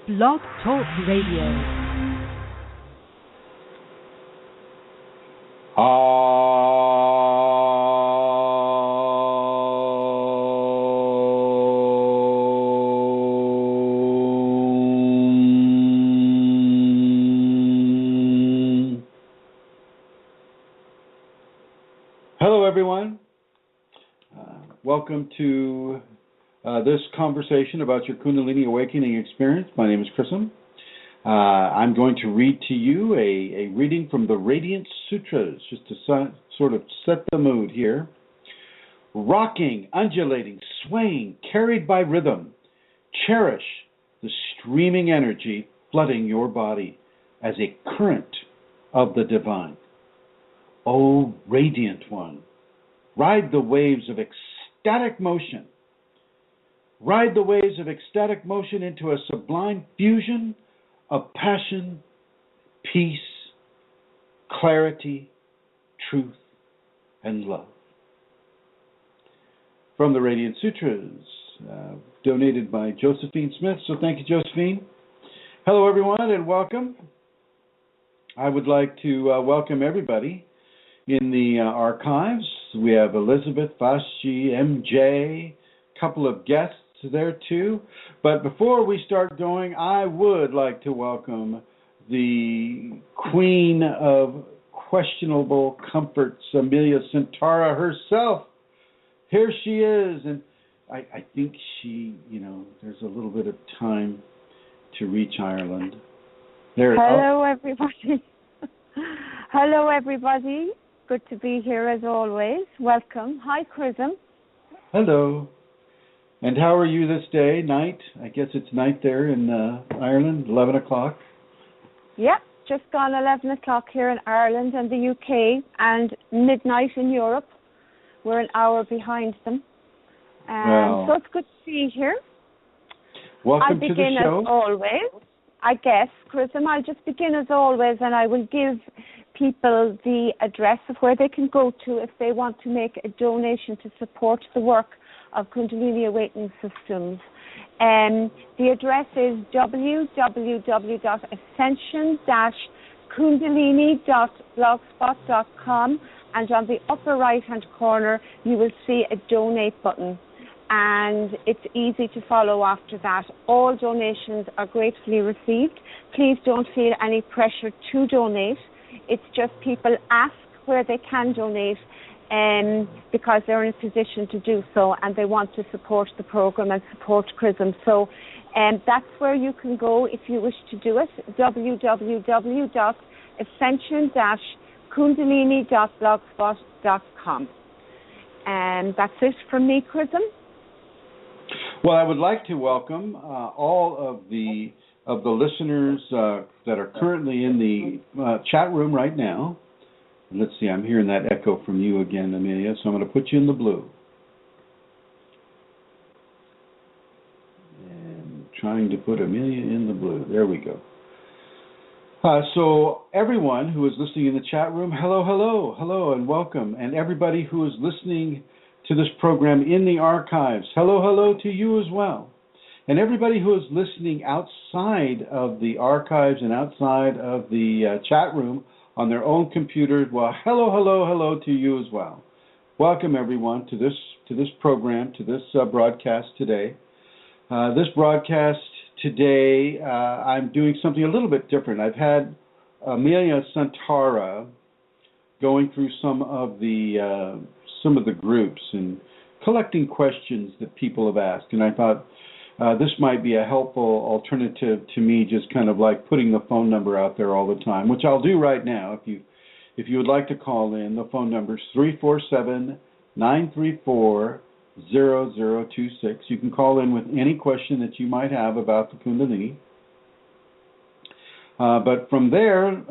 BlogTalk Radio. Hello, everyone. Welcome to this conversation about your Kundalini awakening experience. My name is Chrism. I'm going to read to you a reading from the Radiant Sutras, just to sort of set the mood here. Rocking, undulating, swaying, carried by rhythm, cherish the streaming energy flooding your body as a current of the divine. O radiant one, ride the waves of ecstatic motion. Ride the waves of ecstatic motion into a sublime fusion of passion, peace, clarity, truth, and love. From the Radiant Sutras, donated by Josephine Smith. So thank you, Josephine. Hello, everyone, and welcome. I would like to welcome everybody in the archives. We have Elizabeth, Vashi, MJ, a couple of guests there too. But before we start going, I would like to welcome the queen of questionable comforts, Amelia Centaura herself. Here she is, and I think she, there's a little bit of time to reach Ireland. Hello, everybody. Hello, everybody. Good to be here as always. Welcome. Hi, Chrism. Hello. And how are you this day, night? I guess it's night there in Ireland, 11 o'clock. Yep, just gone 11 o'clock here in Ireland and the UK, and midnight in Europe. We're an hour behind them. Wow. So it's good to be here. Welcome to the show. I'll begin as always. I guess, Chrism, I'll just begin as always, and I will give people the address of where they can go to if they want to make a donation to support the work of Kundalini Awakening Systems. The address is www.ascension-kundalini.blogspot.com, and on the upper right-hand corner you will see a donate button, and it's easy to follow after that. All donations are gratefully received. Please don't feel any pressure to donate. It's just people ask where they can donate because they're in a position to do so, and they want to support the program and support Chrism. So that's where you can go if you wish to do it, www.ascension-kundalini.blogspot.com. And that's it from me, Chrism. Well, I would like to welcome all of the listeners that are currently in the chat room right now. And let's see, I'm hearing that echo from you again, Amelia, so I'm going to put you in the blue. And trying to put Amelia in the blue. There we go. So everyone who is listening in the chat room, hello, and welcome. And everybody who is listening to this program in the archives, hello to you as well. And everybody who is listening outside of the archives and outside of the chat room on their own computers, well, hello to you as well. Welcome everyone to this program, to this broadcast today. This broadcast today, I'm doing something a little bit different. I've had Amelia Centaura going through some of the groups and collecting questions that people have asked, and I thought this might be a helpful alternative to me just kind of like putting the phone number out there all the time, which I'll do right now. If you would like to call in, the phone number is 347-934-0026. You can call in with any question that you might have about the Kundalini. But from there,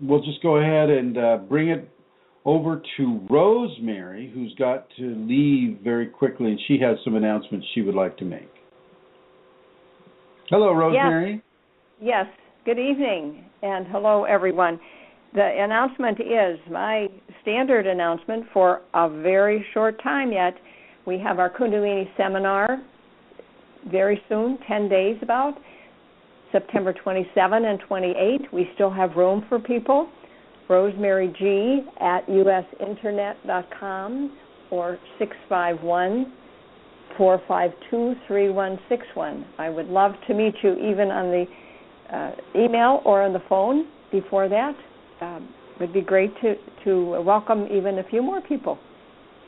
we'll just go ahead and bring it over to Rosemary, who's got to leave very quickly, and she has some announcements she would like to make. Hello, Rosemary. Yes. Good evening, and hello, everyone. The announcement is my standard announcement for a very short time yet. We have our Kundalini seminar very soon, 10 days about, September 27 and 28. We still have room for people. Rosemary G at usinternet.com or 651-452-3161. I would love to meet you even on the email or on the phone before that. It would be great to welcome even a few more people.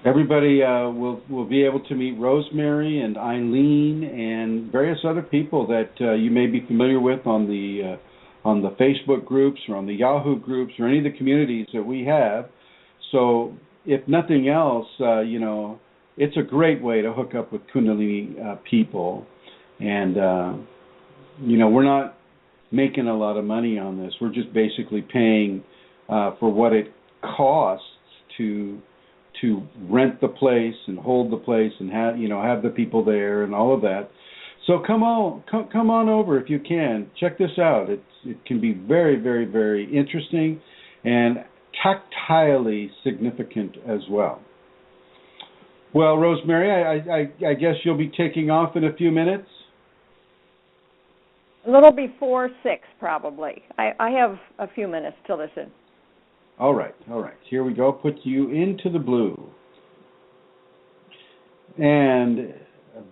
Everybody will be able to meet Rosemary and Eileen and various other people that you may be familiar with on the Facebook groups or on the Yahoo groups or any of the communities that we have. So if nothing else, it's a great way to hook up with Kundalini people. And, we're not making a lot of money on this. We're just basically paying for what it costs to rent the place and hold the place and have the people there and all of that. So come on over if you can. Check this out. It can be very, very, very interesting and tactilely significant as well. Well, Rosemary, I guess you'll be taking off in a few minutes. A little before 6, probably. I have a few minutes to listen. All right. Here we go. Put you into the blue. And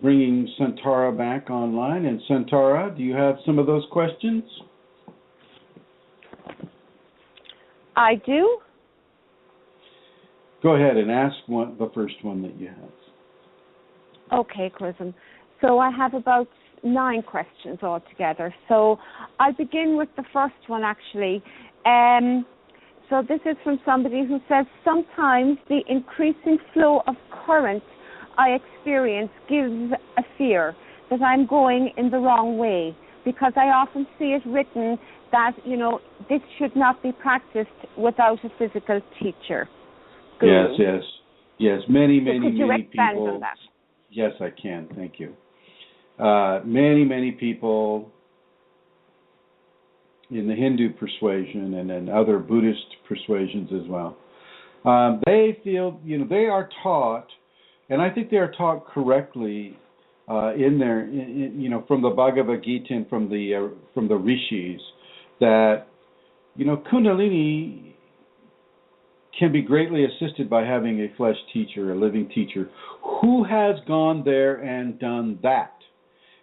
bringing Santara back online. And Santara, do you have some of those questions? I do. Go ahead and ask the first one that you have. Okay, Chrism. So I have about 9 questions altogether. So I'll begin with the first one, actually. So this is from somebody who says, sometimes the increasing flow of current I experience gives a fear that I'm going in the wrong way, because I often see it written that, this should not be practiced without a physical teacher. Yes. Many could you expand people. On that? Yes, I can. Thank you. Many people in the Hindu persuasion and in other Buddhist persuasions as well, they feel, they are taught, and I think they are taught correctly from the Bhagavad Gita and from the rishis, that Kunalini can be greatly assisted by having a flesh teacher, a living teacher, who has gone there and done that,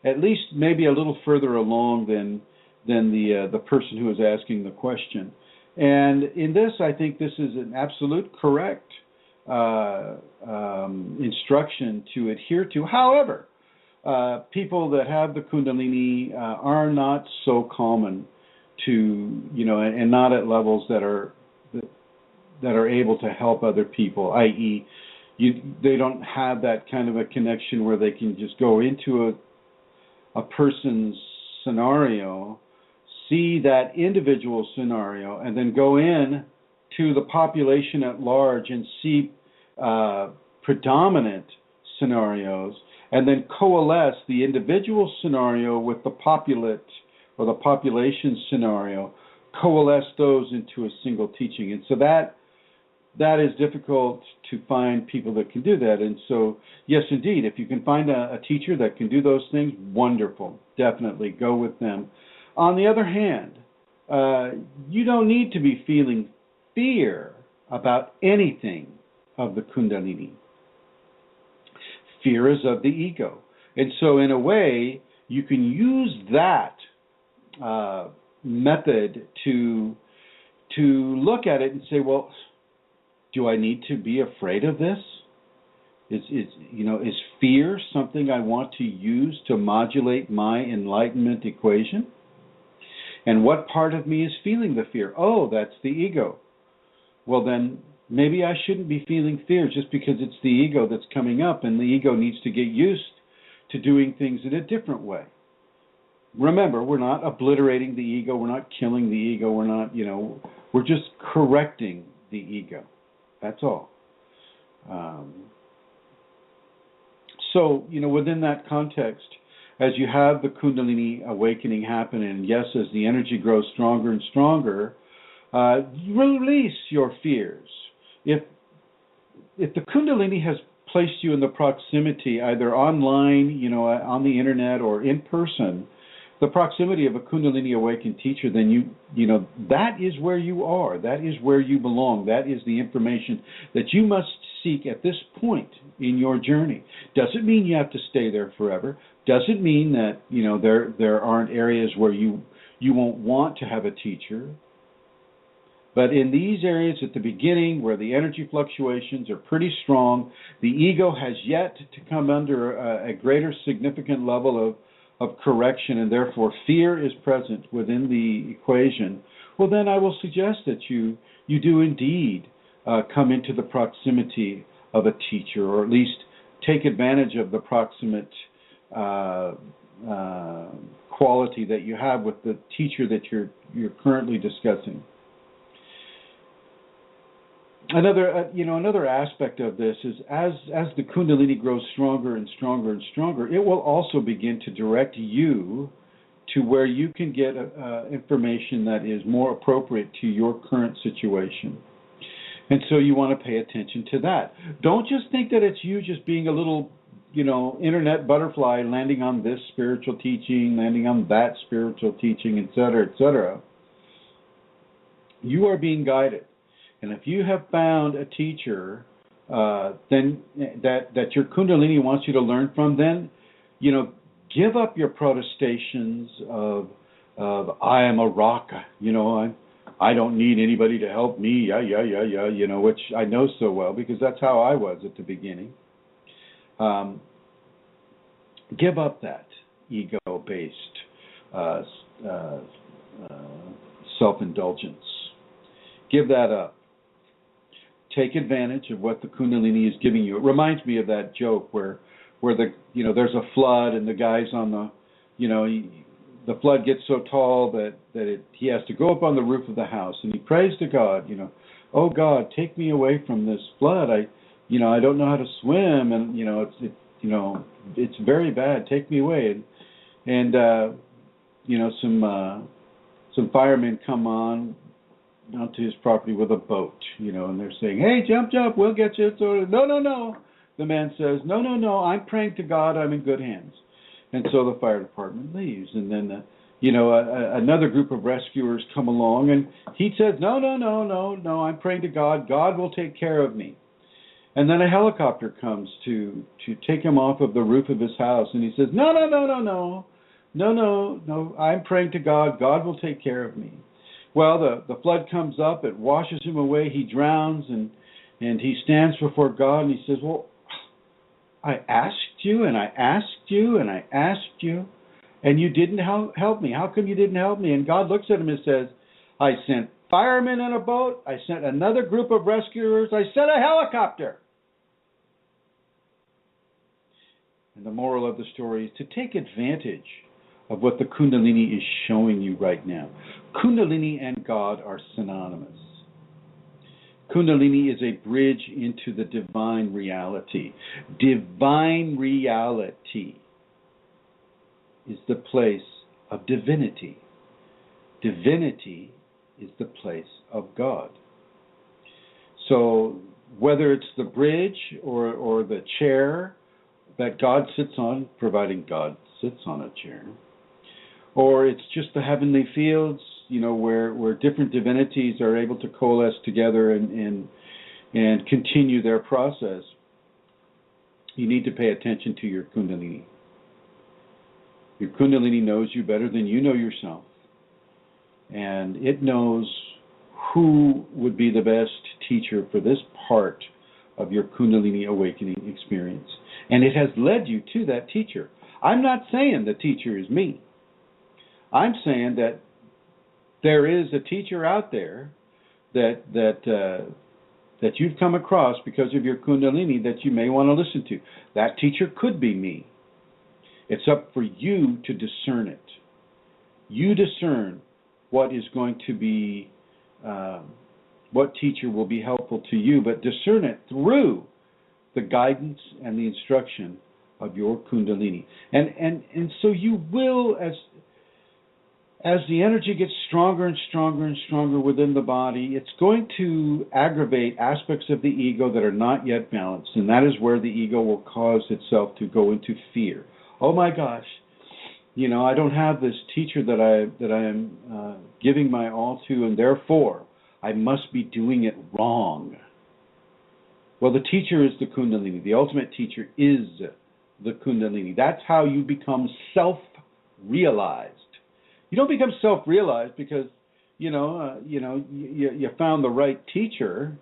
at least maybe a little further along than the person who is asking the question. And in this, I think this is an absolute correct instruction to adhere to. However, people that have the Kundalini are not so common to, and not at levels that are able to help other people, i.e., they don't have that kind of a connection where they can just go into a person's scenario, see that individual scenario, and then go in to the population at large and see predominant scenarios, and then coalesce the individual scenario with the populate or the population scenario, coalesce those into a single teaching. And so that is difficult to find people that can do that. And so, yes, indeed, if you can find a teacher that can do those things, wonderful. Definitely go with them. On the other hand, you don't need to be feeling fear about anything of the Kundalini. Fear is of the ego. And so, in a way, you can use that method to look at it and say, well, do I need to be afraid of this? Is fear something I want to use to modulate my enlightenment equation? And what part of me is feeling the fear? Oh, that's the ego. Well, then maybe I shouldn't be feeling fear just because it's the ego that's coming up, and the ego needs to get used to doing things in a different way. Remember, we're not obliterating the ego. We're not killing the ego. We're not, we're just correcting the ego. That's all. So, within that context, as you have the Kundalini awakening happen, and yes, as the energy grows stronger and stronger, release your fears. If the Kundalini has placed you in the proximity, either online, on the internet, or in person, the proximity of a Kundalini awakened teacher, then you know that is where you are. That is where you belong. That is the information that you must seek at this point in your journey. Doesn't mean you have to stay there forever. Doesn't mean that, you know, there aren't areas where you won't want to have a teacher. But in these areas at the beginning where the energy fluctuations are pretty strong, the ego has yet to come under a greater significant level of correction, and therefore fear is present within the equation, well then I will suggest that you do indeed come into the proximity of a teacher, or at least take advantage of the proximate quality that you have with the teacher that you're currently discussing. Another aspect of this is as the Kundalini grows stronger and stronger and stronger, it will also begin to direct you to where you can get information that is more appropriate to your current situation. And so you want to pay attention to that. Don't just think that it's you just being a little, internet butterfly landing on this spiritual teaching, landing on that spiritual teaching, et cetera, et cetera. You are being guided. And if you have found a teacher then that your Kundalini wants you to learn from, then, give up your protestations of I am a rock, I don't need anybody to help me, which I know so well because that's how I was at the beginning. Give up that ego-based self-indulgence. Give that up. Take advantage of what the Kundalini is giving you. It reminds me of that joke where there's a flood and the guy's on the flood gets so tall that he has to go up on the roof of the house and he prays to God, oh God, take me away from this flood. I don't know how to swim and it's very bad. Take me away. And some firemen come onto his property with a boat, and they're saying, hey, jump, we'll get you. So, no. The man says, no, I'm praying to God, I'm in good hands. And so the fire department leaves. And then, another group of rescuers come along, and he says, no, I'm praying to God, God will take care of me. And then a helicopter comes to take him off of the roof of his house, and he says, no, I'm praying to God, God will take care of me. Well, the flood comes up, it washes him away, he drowns, and he stands before God, and he says, well, I asked you, and I asked you, and I asked you, and you didn't help me. How come you didn't help me? And God looks at him and says, I sent firemen in a boat, I sent another group of rescuers, I sent a helicopter. And the moral of the story is to take advantage of what the Kundalini is showing you right now. Kundalini and God are synonymous. Kundalini is a bridge into the divine reality. Divine reality is the place of divinity. Divinity is the place of God. So whether it's the bridge or the chair that God sits on, providing God sits on a chair, or it's just the heavenly fields, where different divinities are able to coalesce together and continue their process, you need to pay attention to your Kundalini. Your Kundalini knows you better than you know yourself. And it knows who would be the best teacher for this part of your Kundalini awakening experience. And it has led you to that teacher. I'm not saying the teacher is me. I'm saying that there is a teacher out there that you've come across because of your Kundalini that you may want to listen to. That teacher could be me. It's up for you to discern it. You discern what is going to be, what teacher will be helpful to you, but discern it through the guidance and the instruction of your Kundalini. And so you will, as the energy gets stronger and stronger and stronger within the body, it's going to aggravate aspects of the ego that are not yet balanced. And that is where the ego will cause itself to go into fear. Oh my gosh, I don't have this teacher that I am giving my all to, and therefore I must be doing it wrong. Well, the teacher is the Kundalini. The ultimate teacher is the Kundalini. That's how you become self-realized. You don't become self-realized because you found the right teacher.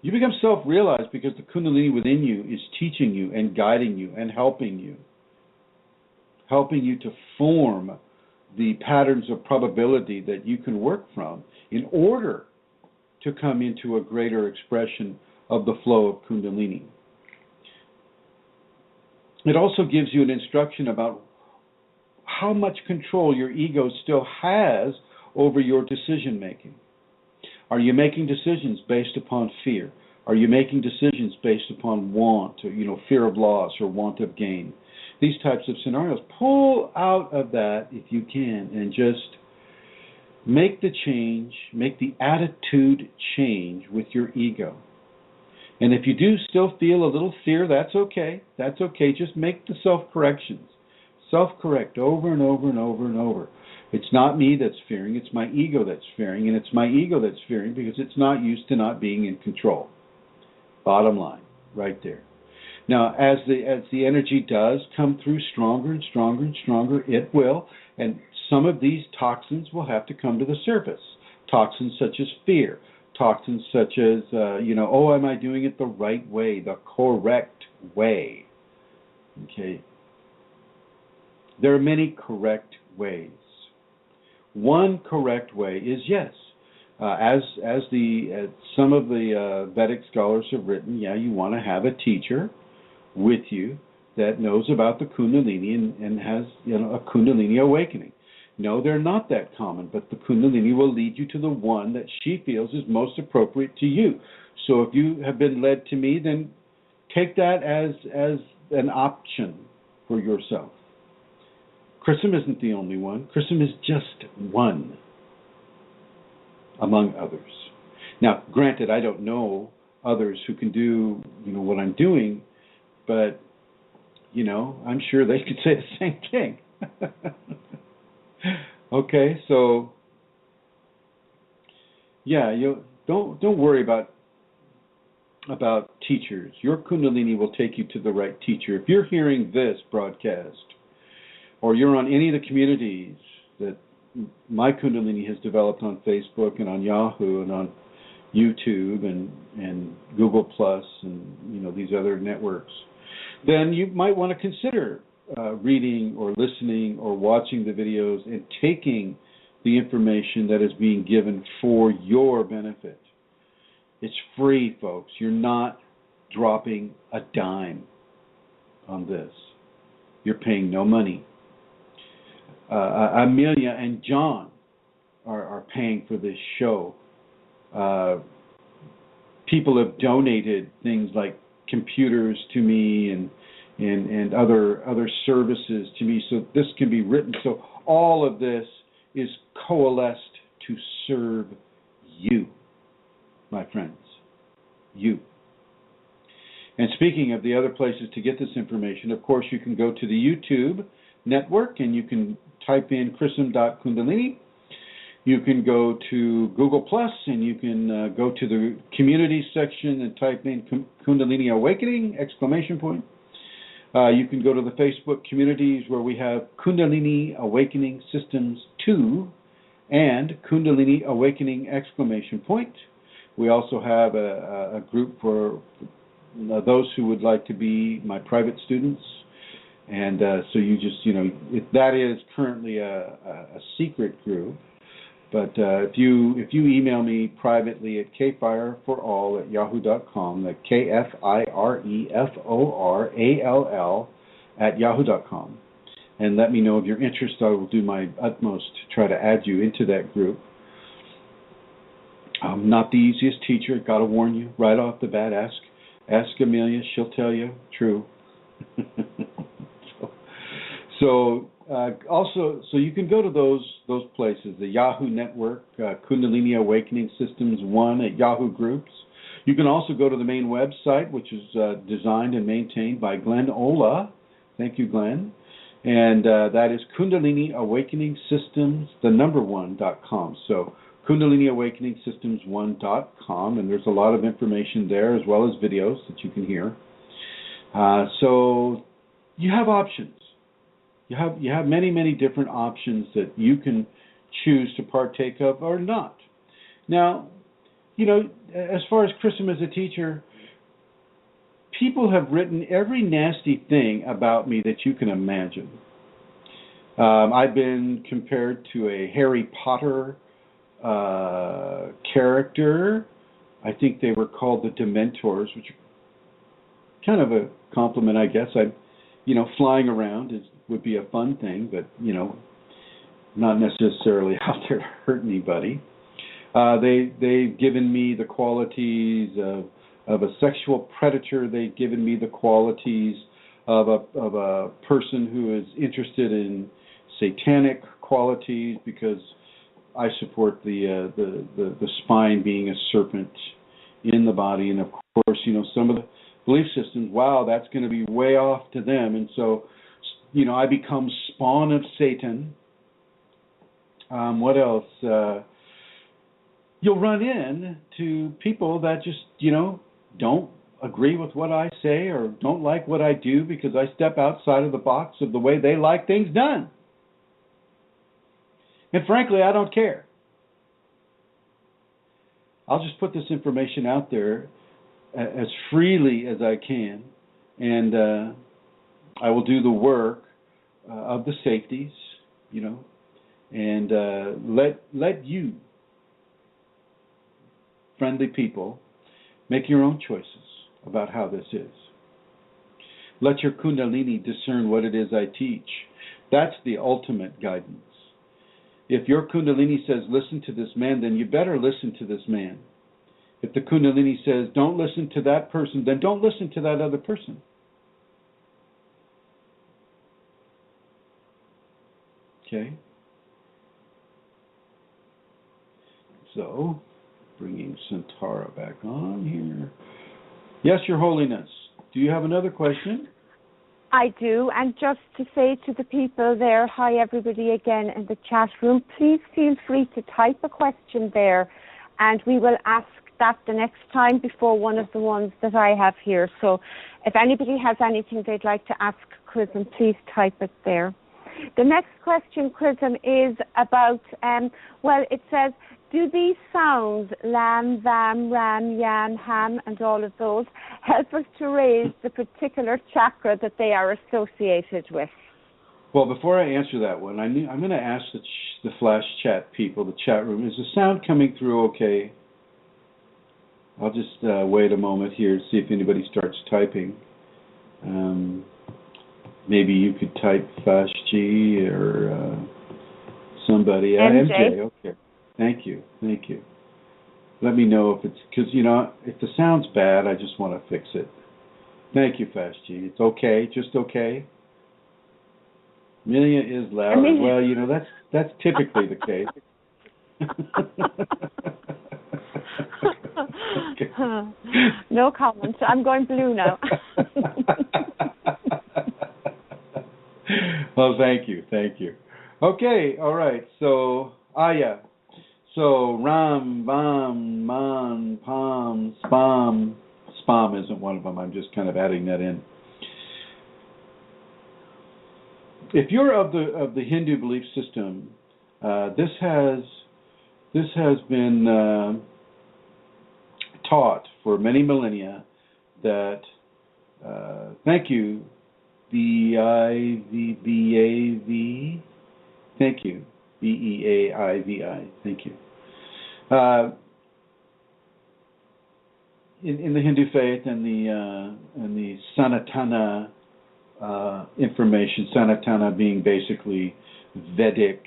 You become self-realized because the Kundalini within you is teaching you and guiding you and helping you to form the patterns of probability that you can work from in order to come into a greater expression of the flow of Kundalini. It also gives you an instruction about how much control your ego still has over your decision making. Are you making decisions based upon fear? Are you making decisions based upon want, or fear of loss or want of gain? These types of scenarios. Pull out of that if you can and just make the change, make the attitude change with your ego. And if you do still feel a little fear, that's okay. That's okay. Just make the self-corrections. Self-correct over and over and over and over. It's not me that's fearing, it's my ego that's fearing, and it's my ego that's fearing because it's not used to not being in control. Bottom line, right there. Now, as the energy does come through stronger and stronger and stronger, it will, and some of these toxins will have to come to the surface. Toxins such as fear, toxins such as, am I doing it the right way, the correct way? Okay. There are many correct ways. One correct way is yes. As some of the Vedic scholars have written, you want to have a teacher with you that knows about the Kundalini and has a Kundalini awakening. No, they're not that common, but the Kundalini will lead you to the one that she feels is most appropriate to you. So if you have been led to me, then take that as an option for yourself. Chrism isn't the only one. Chrism is just one among others. Now, granted, I don't know others who can do what I'm doing, but I'm sure they could say the same thing. Okay, so don't worry about teachers. Your Kundalini will take you to the right teacher. If you're hearing this broadcast, or you're on any of the communities that my Kundalini has developed on Facebook and on Yahoo and on YouTube and Google Plus and these other networks, then you might want to consider reading or listening or watching the videos and taking the information that is being given for your benefit. It's free, folks. You're not dropping a dime on this. You're paying no money. Amelia and John are paying for this show. People have donated things like computers to me and other services to me, so this can be written. So all of this is coalesced to serve you, my friends, you. And speaking of the other places to get this information, of course, you can go to the YouTube network and you can type in chrism.kundalini. You can go to Google Plus and you can go to the community section and type in Kundalini Awakening, ! You can go to the Facebook communities where we have Kundalini Awakening Systems 2 and Kundalini Awakening ! We also have a group for those who would like to be my private students. And so you just, that is currently a secret group. But if you email me privately at kfireforall@yahoo.com, that's KFIREFORALL@yahoo.com, and let me know of your interest, I will do my utmost to try to add you into that group. I'm not the easiest teacher, got to warn you right off the bat. Ask Amelia, she'll tell you. True. So you can go to those places, the Yahoo network, Kundalini Awakening Systems 1 at Yahoo Groups. You can also go to the main website, which is designed and maintained by Glenn Ola. Thank you, Glenn. And that is Kundalini Awakening Systems, the number one.com. So KundaliniAwakeningSystems1.com, and there's a lot of information there as well as videos that you can hear. So you have options. You have many, many different options that you can choose to partake of or not. Now, you know, as far as Chrism as a teacher, people have written every nasty thing about me that you can imagine. I've been compared to a Harry Potter character. I think they were called the Dementors, which are kind of a compliment, I guess. Flying around would be a fun thing, but, not necessarily out there to hurt anybody. They've given me the qualities of a sexual predator. They've given me the qualities of a person who is interested in satanic qualities, because I support the spine being a serpent in the body, and of course, some of the belief systems, wow, that's going to be way off to them, and so, I become spawn of Satan. What else? You'll run into people that just, don't agree with what I say or don't like what I do because I step outside of the box of the way they like things done. And frankly, I don't care. I'll just put this information out there as freely as I can, and I will do the work of the safeties, and let you, friendly people, make your own choices about how this is. Let your Kundalini discern what it is I teach. That's the ultimate guidance. If your Kundalini says, listen to this man, then you better listen to this man. If the Kundalini says, don't listen to that person, then don't listen to that other person. Okay? So, bringing Santara back on here. Yes, Your Holiness. Do you have another question? I do, and just to say to the people there, hi everybody again in the chat room, please feel free to type a question there, and we will ask that the next time before one of the ones that I have here. So if anybody has anything they'd like to ask Chrism, please type it there. The next question, Chrism, is about, it says, do these sounds, lam, vam, ram, yam, ham, and all of those, help us to raise the particular chakra that they are associated with? Well, before I answer that one, I'm going to ask the flash chat people, the chat room, is the sound coming through okay? I'll just wait a moment here to see if anybody starts typing. Maybe you could type Flash G or somebody. MJ, okay. Thank you. Let me know if it's, because, if the sound's bad, I just want to fix it. Thank you, Fast G. It's okay, just okay. Amelia is loud. Well, that's typically the case. Okay. No comment. I'm going blue now. Well, thank you. Okay, all right. So, yeah. So, ram, vam, man, pam, spam. Spam isn't one of them. I'm just kind of adding that in. If you're of the Hindu belief system, this has been taught for many millennia that, thank you, B-I-V-B-A-V, thank you, B-E-A-I-V-I, thank you. In the Hindu faith and the Sanatana information, Sanatana being basically Vedic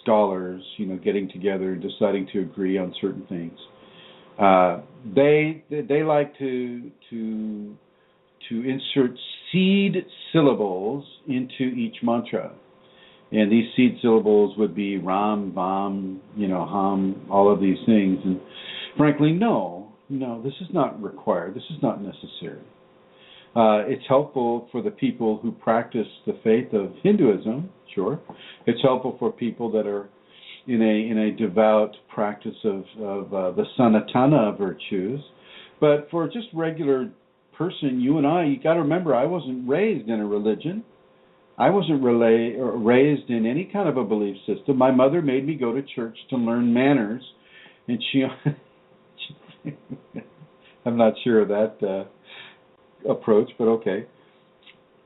scholars, getting together and deciding to agree on certain things. They like to insert seed syllables into each mantra, and these seed syllables would be Ram, Vam, Ham, all of these things. And frankly, no, this is not required. This is not necessary. It's helpful for the people who practice the faith of Hinduism, sure. It's helpful for people that are in a devout practice of the Sanatana virtues. But for just regular person, you and I, you got to remember, I wasn't raised in a religion. I wasn't raised in any kind of a belief system. My mother made me go to church to learn manners, and I'm not sure of that approach, but okay.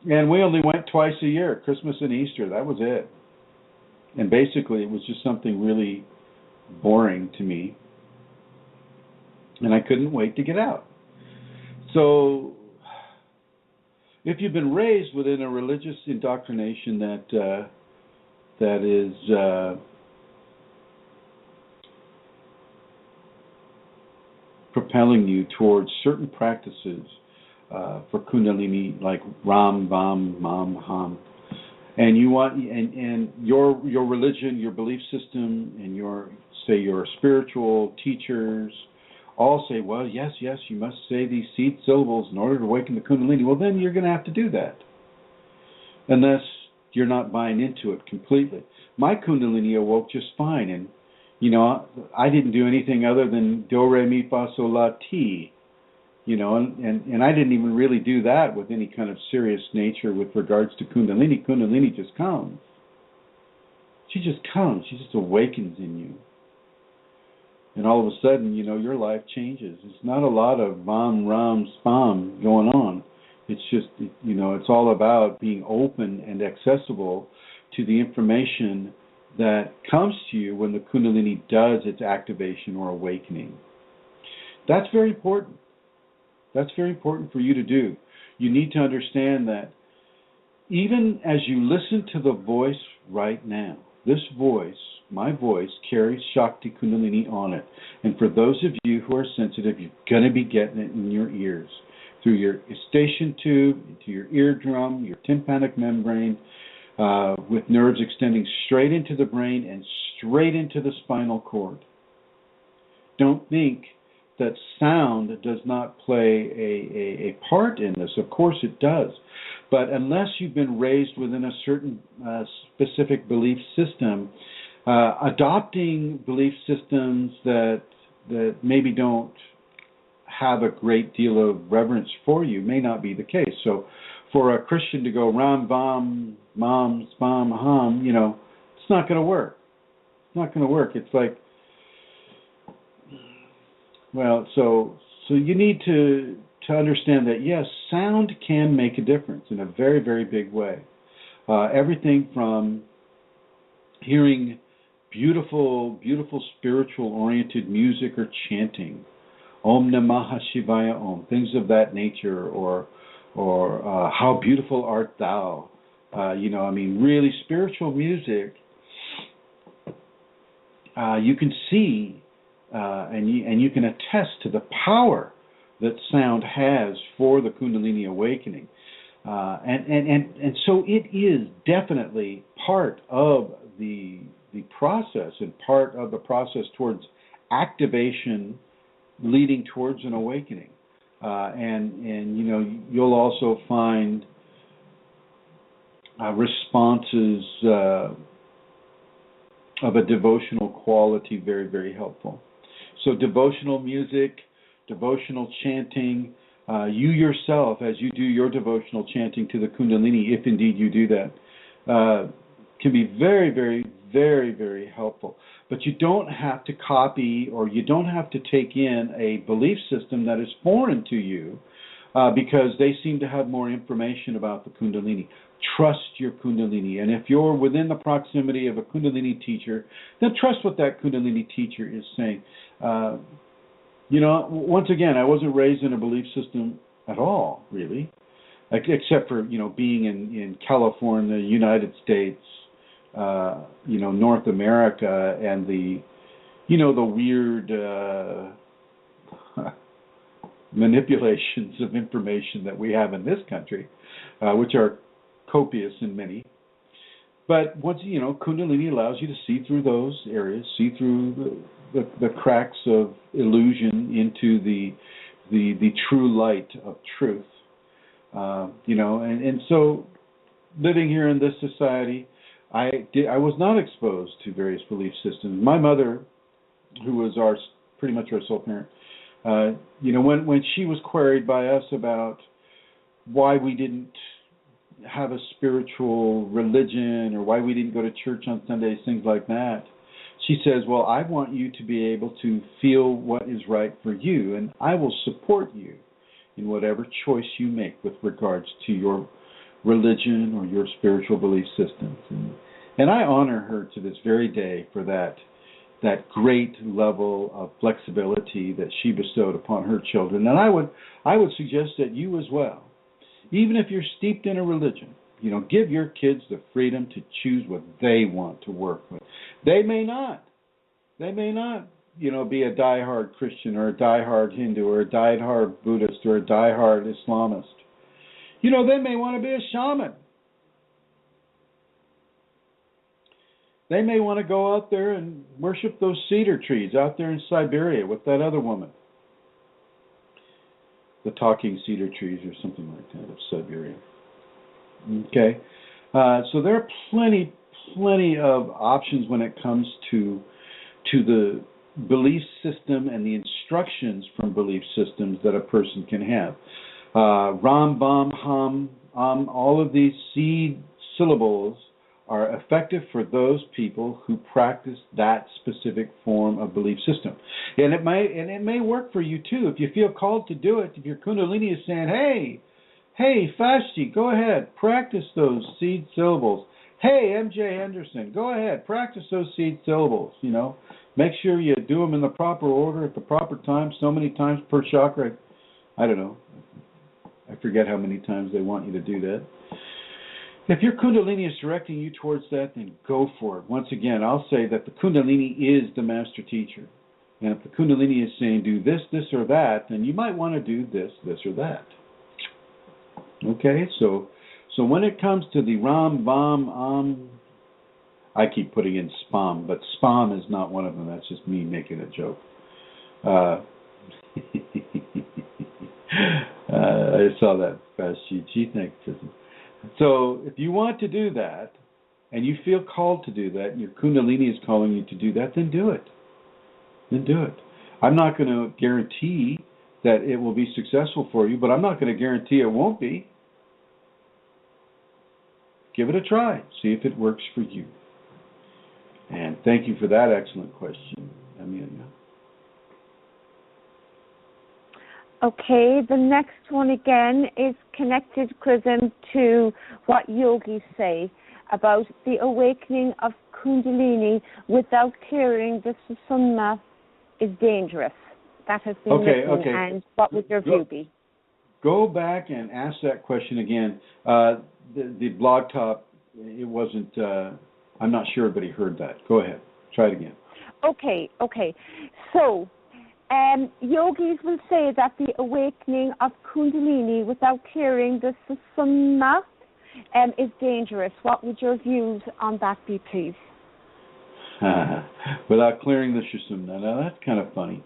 And we only went twice a year, Christmas and Easter. That was it. And basically, it was just something really boring to me, and I couldn't wait to get out. So, if you've been raised within a religious indoctrination that is propelling you towards certain practices for Kundalini, like Ram, Vam, Mam, Ham, and you want, and your religion, your belief system, and your spiritual teachers all say, well, yes, you must say these seed syllables in order to awaken the Kundalini. Well, then you're going to have to do that, unless you're not buying into it completely. My Kundalini awoke just fine, and I didn't do anything other than do, re, mi, fa, sol, la, ti. And I didn't even really do that with any kind of serious nature with regards to Kundalini. Kundalini just comes. She just comes. She just awakens in you. And all of a sudden, your life changes. It's not a lot of Vam, Ram, Spam going on. It's just, it's all about being open and accessible to the information that comes to you when the Kundalini does its activation or awakening. That's very important. That's very important for you to do. You need to understand that even as you listen to the voice right now, this voice, my voice, carries Shakti Kundalini on it. And for those of you who are sensitive, you're going to be getting it in your ears, through your eustachian tube, into your eardrum, your tympanic membrane, with nerves extending straight into the brain and straight into the spinal cord. Don't think that sound does not play a part in this. Of course it does. But unless you've been raised within a certain specific belief system, adopting belief systems that maybe don't have a great deal of reverence for you may not be the case. So for a Christian to go Ram, Vam, Mam, Spam, Ham, it's not going to work. It's not going to work. It's like, well, so you need to understand that, yes, sound can make a difference in a very, very big way. Everything from hearing beautiful, beautiful spiritual-oriented music or chanting, Om Namaha Shivaya Om, things of that nature, or how beautiful art thou, really spiritual music. You can see and you can attest to the power that sound has for the Kundalini awakening. And so it is definitely part of the process and part of the process towards activation leading towards an awakening. And you'll also find responses of a devotional quality very, very helpful. So devotional music, devotional chanting, you yourself, as you do your devotional chanting to the Kundalini, if indeed you do that, can be very, very, very, very helpful. But you don't have to copy or you don't have to take in a belief system that is foreign to you because they seem to have more information about the Kundalini. Trust your Kundalini. And if you're within the proximity of a Kundalini teacher, then trust what that Kundalini teacher is saying. Once again, I wasn't raised in a belief system at all, really, except for, being in California, United States, North America, and the weird manipulations of information that we have in this country, which are copious in many. But once, Kundalini allows you to see through those areas, see through the cracks of illusion into the true light of truth. And so living here in this society, I was not exposed to various belief systems. My mother, who was pretty much our sole parent, when she was queried by us about why we didn't have a spiritual religion or why we didn't go to church on Sundays, things like that, she says, well, I want you to be able to feel what is right for you, and I will support you in whatever choice you make with regards to your religion or your spiritual belief systems. And I honor her to this very day for that great level of flexibility that she bestowed upon her children. And I would suggest that you as well, even if you're steeped in a religion, give your kids the freedom to choose what they want to work with. They may not, be a diehard Christian or a diehard Hindu or a diehard Buddhist or a diehard Islamist. They may want to be a shaman. They may want to go out there and worship those cedar trees out there in Siberia with that other woman. The talking cedar trees or something like that of Siberia. Okay? So there are plenty of options when it comes to the belief system and the instructions from belief systems that a person can have. Ram, Bam, Ham, all of these seed syllables are effective for those people who practice that specific form of belief system. And it may work for you too. If you feel called to do it, if your Kundalini is saying, hey, Fashti, go ahead, practice those seed syllables. Hey, MJ Henderson, go ahead, practice those seed syllables, Make sure you do them in the proper order at the proper time, so many times per chakra. I don't know. I forget how many times they want you to do that. If your Kundalini is directing you towards that, then go for it. Once again, I'll say that the Kundalini is the master teacher. And if the Kundalini is saying do this, this, or that, then you might want to do this, this, or that. Okay, so when it comes to the Ram, Bam, I keep putting in Spam, but Spam is not one of them. That's just me making a joke. I saw that fast GG. Thanks, Chrism. So if you want to do that, and you feel called to do that, and your Kundalini is calling you to do that, then do it. I'm not going to guarantee that it will be successful for you, but I'm not going to guarantee it won't be. Give it a try. See if it works for you. And thank you for that excellent question, Amelia. Okay, the next one again is connected, Chrism, to what yogis say about the awakening of Kundalini without clearing the Sushumna is dangerous. That has been written, and what would your view be? Go back and ask that question again. The BlogTalk, it wasn't, I'm not sure everybody heard that. Go ahead. Try it again. Okay. So, yogis will say that the awakening of Kundalini without clearing the Sushumna is dangerous. What would your views on that be, please? Without clearing the Sushumna. Now, that's kind of funny.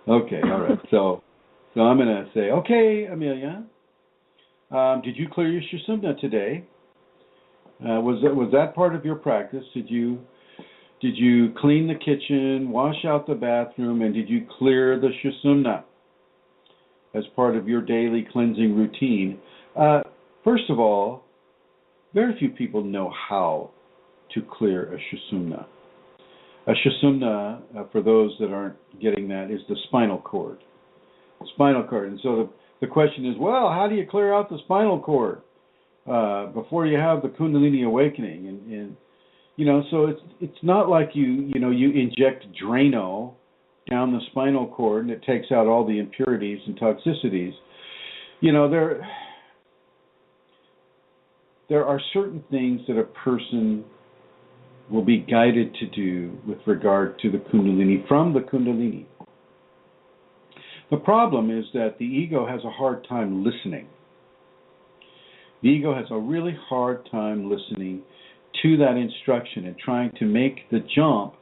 Okay, all right. So I'm going to say, okay, Amelia, did you clear your Sushumna today? Was that part of your practice? Did you clean the kitchen, wash out the bathroom, and did you clear the Sushumna as part of your daily cleansing routine? First of all, very few people know how to clear a Sushumna. A Sushumna, for those that aren't getting that, is the spinal cord. And so the question is, well, how do you clear out the spinal cord before you have the Kundalini awakening? And so it's not like you inject Drano down the spinal cord and it takes out all the impurities and toxicities. There are certain things that a person will be guided to do with regard to the Kundalini, from the Kundalini. The problem is that the ego has a hard time listening. The ego has a really hard time listening to that instruction and trying to make the jump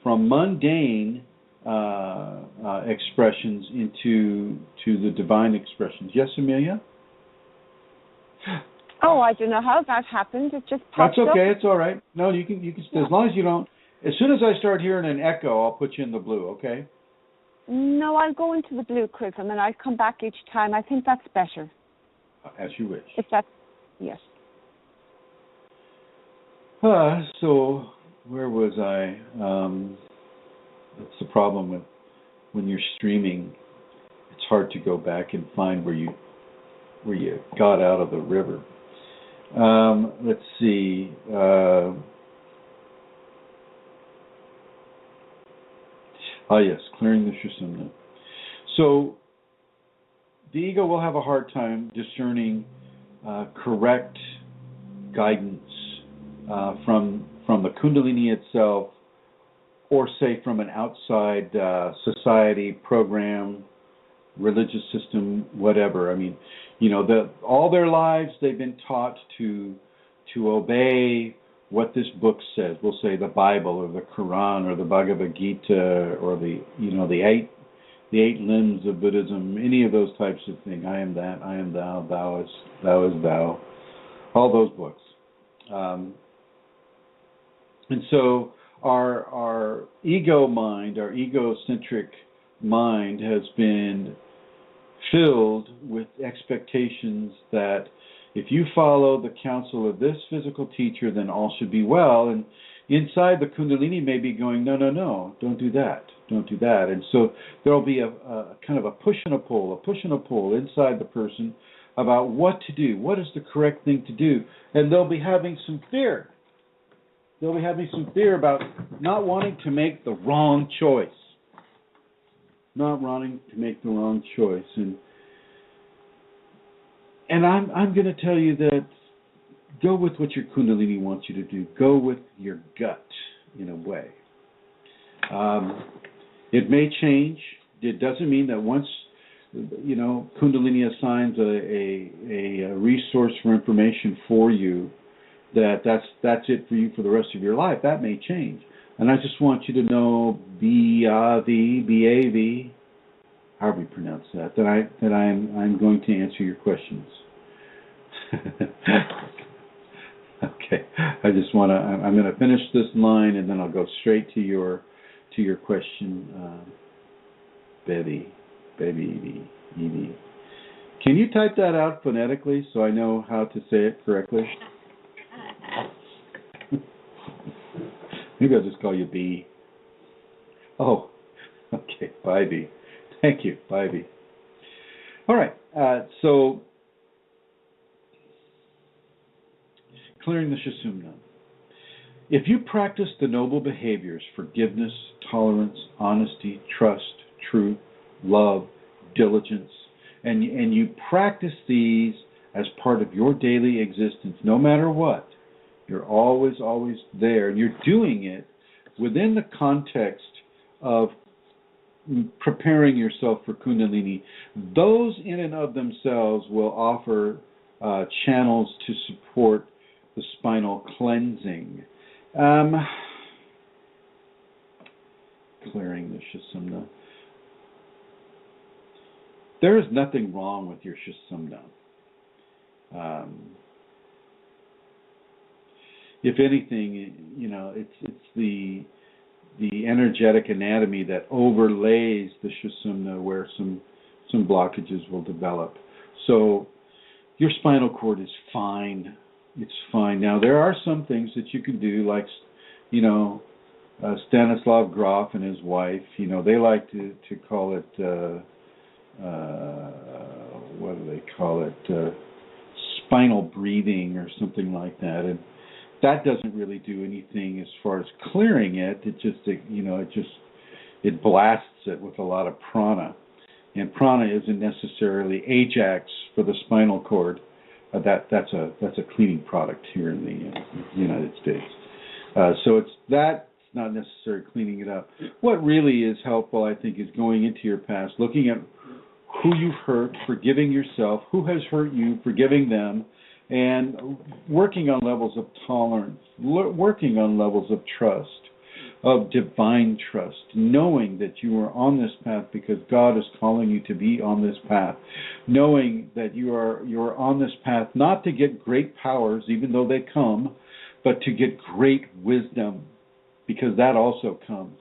from mundane expressions into the divine expressions. Yes, Amelia? Oh, I don't know how that happened. It just popped That's okay. up. It's all right. No, you can as long as you don't. As soon as I start hearing an echo, I'll put you in the blue. Okay? No, I'll go into the blue Chrism and I'll come back each time. I think that's better. As you wish. If that's, yes. So where was I? That's the problem with when you're streaming. It's hard to go back and find where you got out of the river. Let's see. Yes, clearing the Sushumna. So the ego will have a hard time discerning correct guidance from the Kundalini itself, or say from an outside society, program, religious system, whatever. I mean, all their lives they've been taught to obey what this book says. We'll say the Bible or the Quran or the Bhagavad Gita or the eight limbs of Buddhism, any of those types of things. I am that, I am thou, thou is thou. All those books. And so our ego mind, our egocentric mind has been filled with expectations that if you follow the counsel of this physical teacher, then all should be well. And inside the Kundalini may be going, no, don't do that. And so there'll be a kind of a push and a pull inside the person about what to do, what is the correct thing to do. And they'll be having some fear. They'll be having some fear about not wanting to make the wrong choice. And I'm going to tell you that go with what your Kundalini wants you to do. Go with your gut, in a way. It may change. It doesn't mean that once, Kundalini assigns a resource for information for you, that's it for you for the rest of your life. That may change. And I just want you to know, B-A-V, however you pronounce that I'm going to answer your questions. Okay. I'm going to finish this line and then I'll go straight to your question, baby. Can you type that out phonetically so I know how to say it correctly? Maybe I'll just call you B. Oh, okay. Bye, B. Thank you. Bye, B. All right. So, clearing the Sushumna. If you practice the noble behaviors, forgiveness, tolerance, honesty, trust, truth, love, diligence, and you practice these as part of your daily existence, no matter what, you're always there, and you're doing it within the context of preparing yourself for Kundalini. Those in and of themselves will offer channels to support the spinal cleansing. Clearing the Sushumna. There is nothing wrong with your Sushumna. If anything, it's the energetic anatomy that overlays the Sushumna where some blockages will develop. So your spinal cord is fine. It's fine. Now there are some things that you can do, like Stanislav Grof and his wife. They like to call it what do they call it? Spinal breathing or something like that. And that doesn't really do anything as far as clearing it. It blasts it with a lot of prana, and prana isn't necessarily Ajax for the spinal cord. That's a cleaning product here in the United States. So it's not necessarily cleaning it up. What really is helpful, I think, is going into your past, looking at who you've hurt, forgiving yourself, who has hurt you, forgiving them, and working on levels of tolerance, working on levels of trust, of divine trust, knowing that you are on this path because God is calling you to be on this path, knowing that you are on this path not to get great powers, even though they come, but to get great wisdom, because that also comes.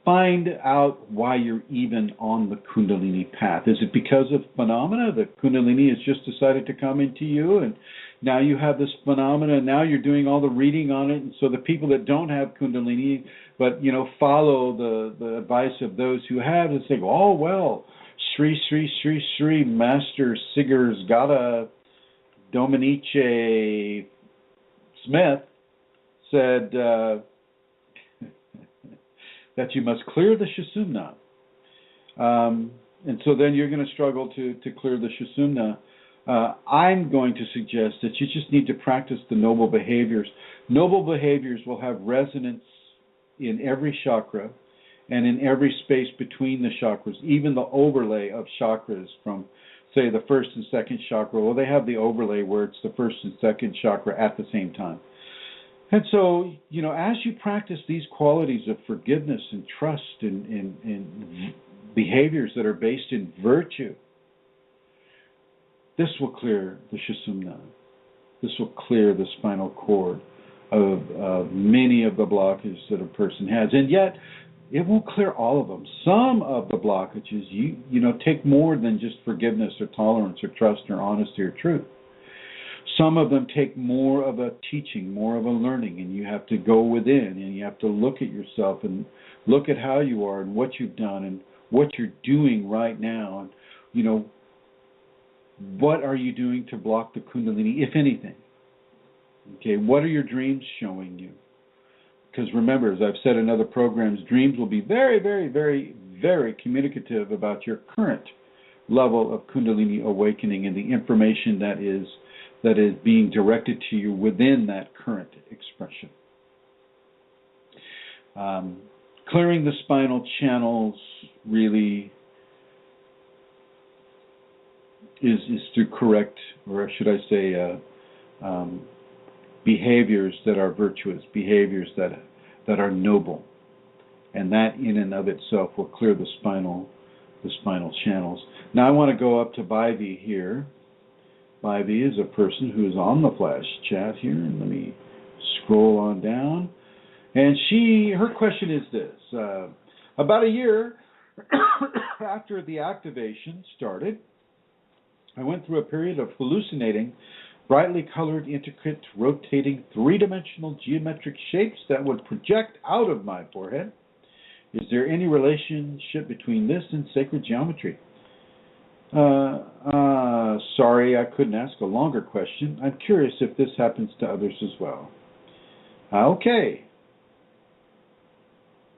Find out why you're even on the Kundalini path. Is it because of phenomena? The Kundalini has just decided to come into you, and now you have this phenomena, and now you're doing all the reading on it. And so the people that don't have Kundalini, but follow the advice of those who have, and say, oh well, Sri Sri Sri Sri Master Sigur's Gata Dominice Smith said that you must clear the Shusumna. And so then you're going to struggle to clear the Shusumna. I'm going to suggest that you just need to practice the noble behaviors. Noble behaviors will have resonance in every chakra and in every space between the chakras, even the overlay of chakras from, say, the first and second chakra. Well, they have the overlay where it's the first and second chakra at the same time. And so, as you practice these qualities of forgiveness and trust and behaviors that are based in virtue, this will clear the Shusumna. This will clear the spinal cord of many of the blockages that a person has. And yet, it won't clear all of them. Some of the blockages, take more than just forgiveness or tolerance or trust or honesty or truth. Some of them take more of a teaching, more of a learning, and you have to go within and you have to look at yourself and look at how you are and what you've done and what you're doing right now. And, what are you doing to block the Kundalini, if anything? Okay, what are your dreams showing you? Because remember, as I've said in other programs, dreams will be very, very, very, very communicative about your current level of Kundalini awakening and the information that is being directed to you within that current expression. Clearing the spinal channels really is through correct, or should I say, behaviors that are virtuous, behaviors that are noble, and that in and of itself will clear the spinal channels. Now I want to go up to Bivy here. Bivy is a person who's on the flash chat here, and let me scroll on down. And her question is this: about a year after the activation started, I went through a period of hallucinating brightly colored, intricate, rotating, three-dimensional geometric shapes that would project out of my forehead. Is there any relationship between this and sacred geometry? Sorry, I couldn't ask a longer question. I'm curious if this happens to others as well. Okay.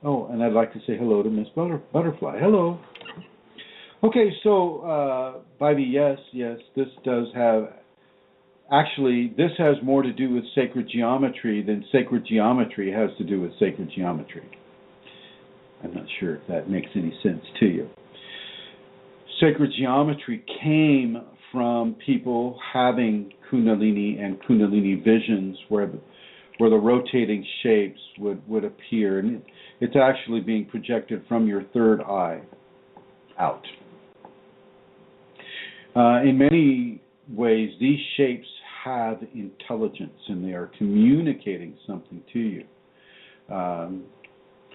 Oh, and I'd like to say hello to Miss Butterfly. Hello. Okay, so, Bivy, yes, this does have... Actually, this has more to do with sacred geometry than sacred geometry has to do with sacred geometry. I'm not sure if that makes any sense to you. Sacred geometry came from people having Kundalini and Kundalini visions where the rotating shapes would appear. And it's actually being projected from your third eye out. In many ways, these shapes have intelligence and they are communicating something to you.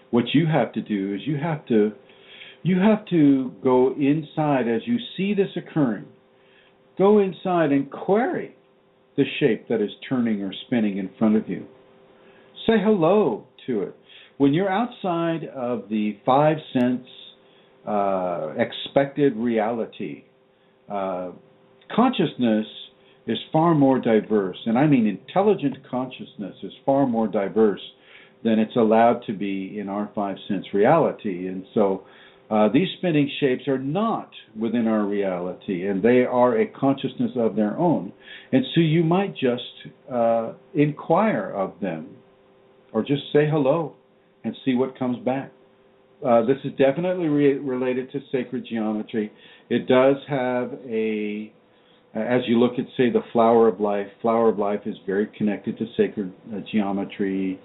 What you have to do is you have to go inside as you see this occurring. Go inside and query the shape that is turning or spinning in front of you. Say hello to it. When you're outside of the 5 sense expected reality, consciousness is far more diverse, and I mean intelligent consciousness is far more diverse than it's allowed to be in our 5 sense reality. And so these spinning shapes are not within our reality, and they are a consciousness of their own. And so you might just inquire of them, or just say hello and see what comes back. This is definitely related to sacred geometry. It does have as you look at, say, the flower of life is very connected to sacred geometry.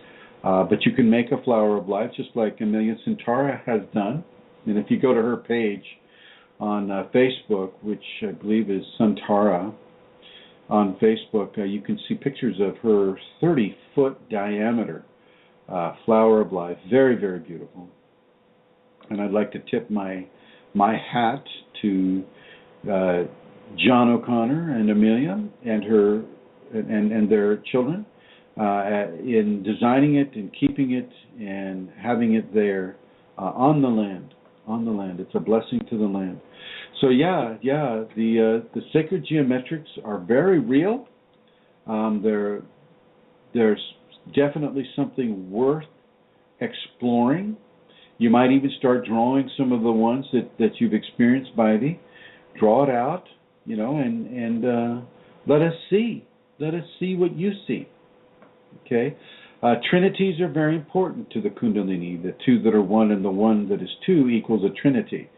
But you can make a flower of life just like Amelia Cintara has done. And if you go to her page on Facebook, which I believe is Cintara on Facebook, you can see pictures of her 30-foot diameter flower of life. Very, very beautiful. And I'd like to tip my hat to John O'Connor and Amelia and her and their children in designing it and keeping it and having it there on the land. On the land, it's a blessing to the land. So the sacred geometrics are very real. There's definitely something worth exploring. You might even start drawing some of the ones that you've experienced, Bivy. Draw it out, and let us see. Let us see what you see. Okay? Trinities are very important to the Kundalini. The two that are one and the one that is two equals a trinity.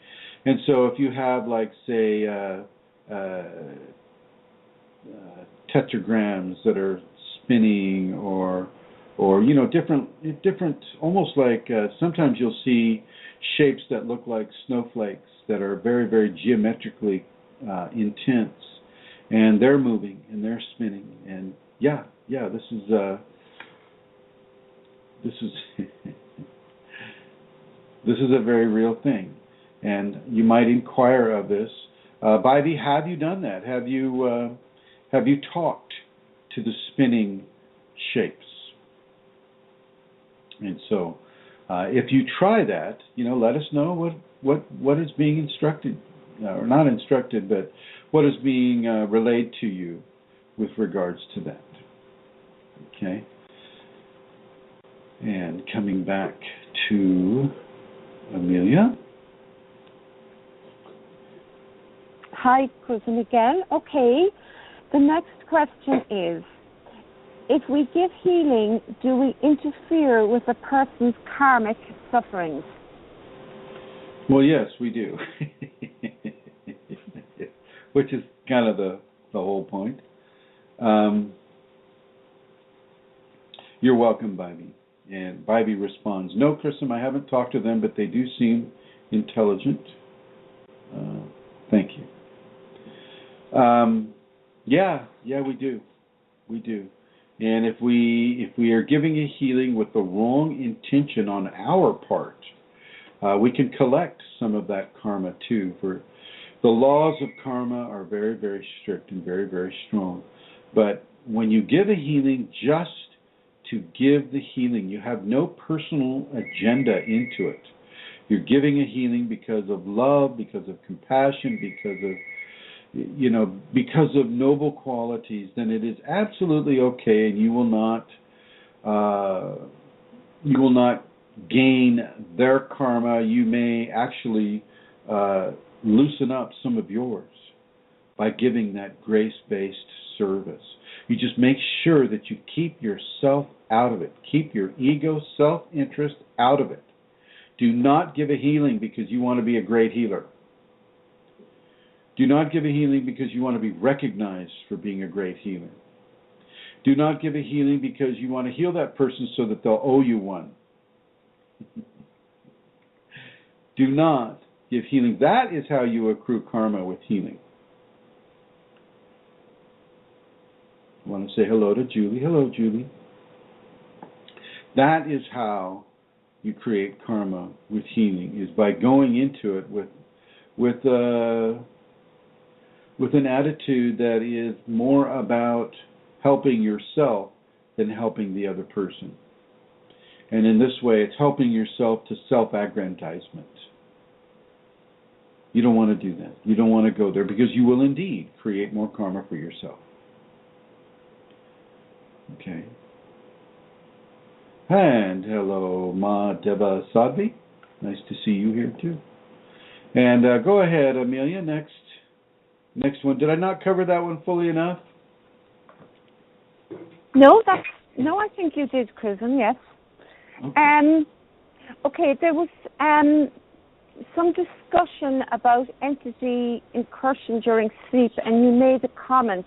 And so if you have, like, say, tetragrams that are spinning or different, almost like sometimes you'll see shapes that look like snowflakes that are very, very geometrically intense, and they're moving and they're spinning. And this is this is a very real thing, and you might inquire of this. Bivy, have you done that? Have you talked to the spinning shapes? And so, if you try that, let us know what is being instructed, or not instructed, but what is being relayed to you with regards to that. Okay. And coming back to Amelia. Hi, Chrism again. Okay. The next question is, if we give healing, do we interfere with a person's karmic sufferings? Well, yes, we do. Which is kind of the whole point. You're welcome, Bivy. And Bivy responds, no, Chrism, I haven't talked to them, but they do seem intelligent. Thank you. We do. We do. And if we are giving a healing with the wrong intention on our part, we can collect some of that karma too. For the laws of karma are very, very strict and very, very strong. But when you give a healing just to give the healing, you have no personal agenda into it. You're giving a healing because of love, because of compassion, because of noble qualities, then it is absolutely okay, and you will not gain their karma. You may actually loosen up some of yours by giving that grace-based service. You just make sure that you keep yourself out of it. Keep your ego, self-interest out of it. Do not give a healing because you want to be a great healer. Do not give a healing because you want to be recognized for being a great healer. Do not give a healing because you want to heal that person so that they'll owe you one. Do not give healing. That is how you accrue karma with healing. I want to say hello to Julie. Hello, Julie. That is how you create karma with healing, is by going into it with an attitude that is more about helping yourself than helping the other person. And in this way, it's helping yourself to self-aggrandizement. You don't want to do that. You don't want to go there, because you will indeed create more karma for yourself. Okay. And hello, Ma Deva Sadvi. Nice to see you here too. And go ahead, Amelia. Next one. Did I not cover that one fully enough? No, I think you did, Chrism. Yes. Okay. There was some discussion about entity incursion during sleep, and you made a comment.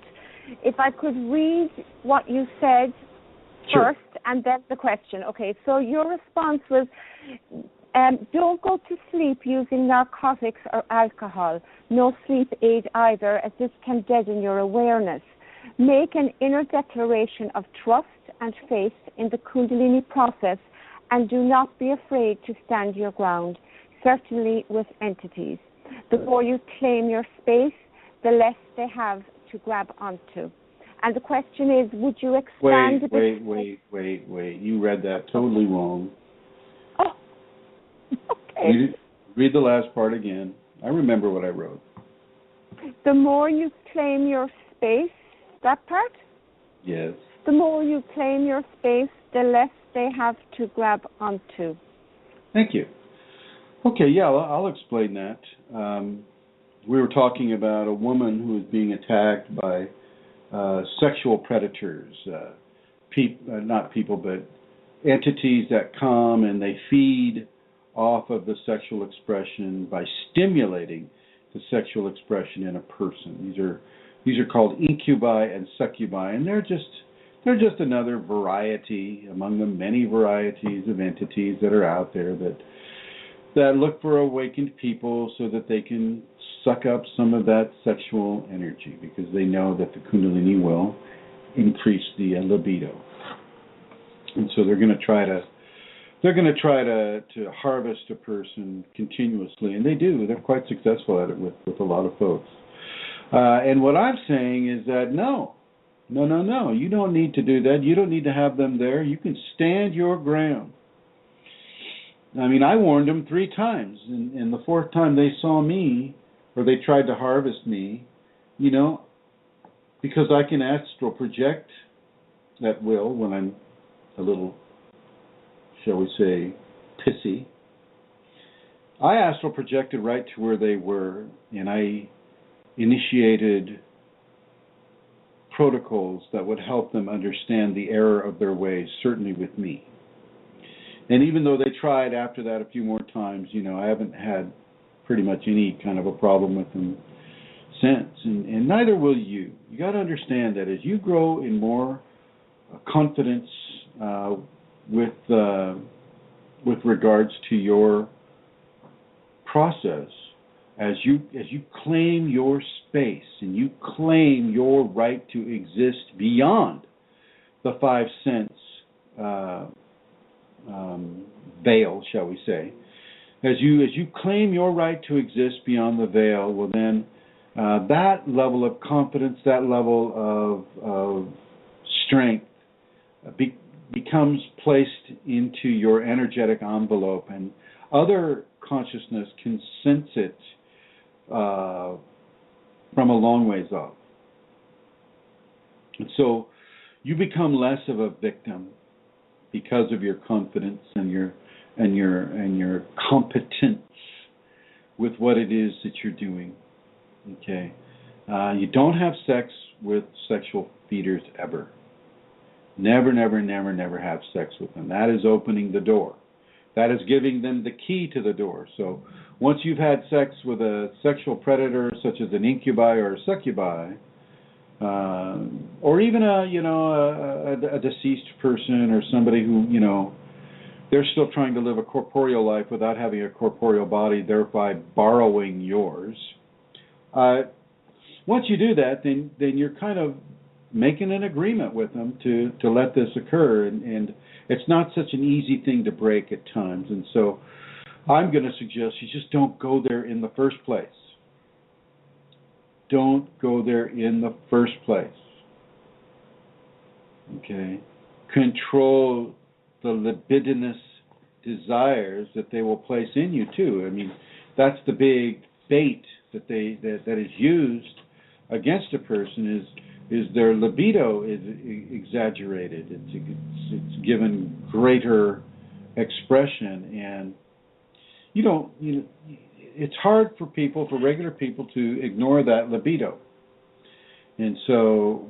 If I could read what you said Sure. first, and then the question. Okay, so your response was, don't go to sleep using narcotics or alcohol. No sleep aid either, as this can deaden your awareness. Make an inner declaration of trust and faith in the Kundalini process, and do not be afraid to stand your ground, certainly with entities. The more you claim your space, the less they have to grab onto. And the question is, would you expand Wait. You read that totally wrong. Oh, okay. Read the last part again. I remember what I wrote. The more you claim your space, that part? Yes. The more you claim your space, the less they have to grab onto. Thank you. Okay, yeah, I'll explain that. We were talking about a woman who was being attacked by sexual predators, not people, but entities that come and they feed off of the sexual expression by stimulating the sexual expression in a person. These are called incubi and succubi, and they're just another variety among the many varieties of entities that are out there that look for awakened people so that they can suck up some of that sexual energy, because they know that the Kundalini will increase the libido. And so they're going to try to harvest a person continuously, and they do. They're quite successful at it with a lot of folks. And what I'm saying is that no, you don't need to do that. You don't need to have them there. You can stand your ground. I mean, I warned them 3 times, and the 4th time they saw me, or they tried to harvest me, because I can astral project at will when I'm a little, shall we say, pissy. I astral projected right to where they were, and I initiated protocols that would help them understand the error of their ways, certainly with me. And even though they tried after that a few more times, I haven't had pretty much any kind of a problem with them since. And neither will you. You got to understand that as you grow in more confidence with regards to your process, as you claim your space and you claim your right to exist beyond the 5 sense veil, shall we say, as you claim your right to exist beyond the veil, well then that level of confidence, that level of strength becomes placed into your energetic envelope, and other consciousness can sense it from a long ways off. And so you become less of a victim because of your confidence and your competence with what it is that you're doing. Okay, you don't have sex with sexual feeders ever. Never have sex with them. That is opening the door. That is giving them the key to the door. So once you've had sex with a sexual predator, such as an incubi or a succubi, or even a deceased person or somebody who, they're still trying to live a corporeal life without having a corporeal body, thereby borrowing yours. Once you do that, then you're kind of making an agreement with them to let this occur, and it's not such an easy thing to break at times. And so I'm going to suggest you just don't go there in the first place. Don't go there in the first place. Okay? Control the libidinous desires that they will place in you too. I mean, that's the big bait that is used against a person is their libido is exaggerated. It's given greater expression, and it's hard for regular people to ignore that libido. And so,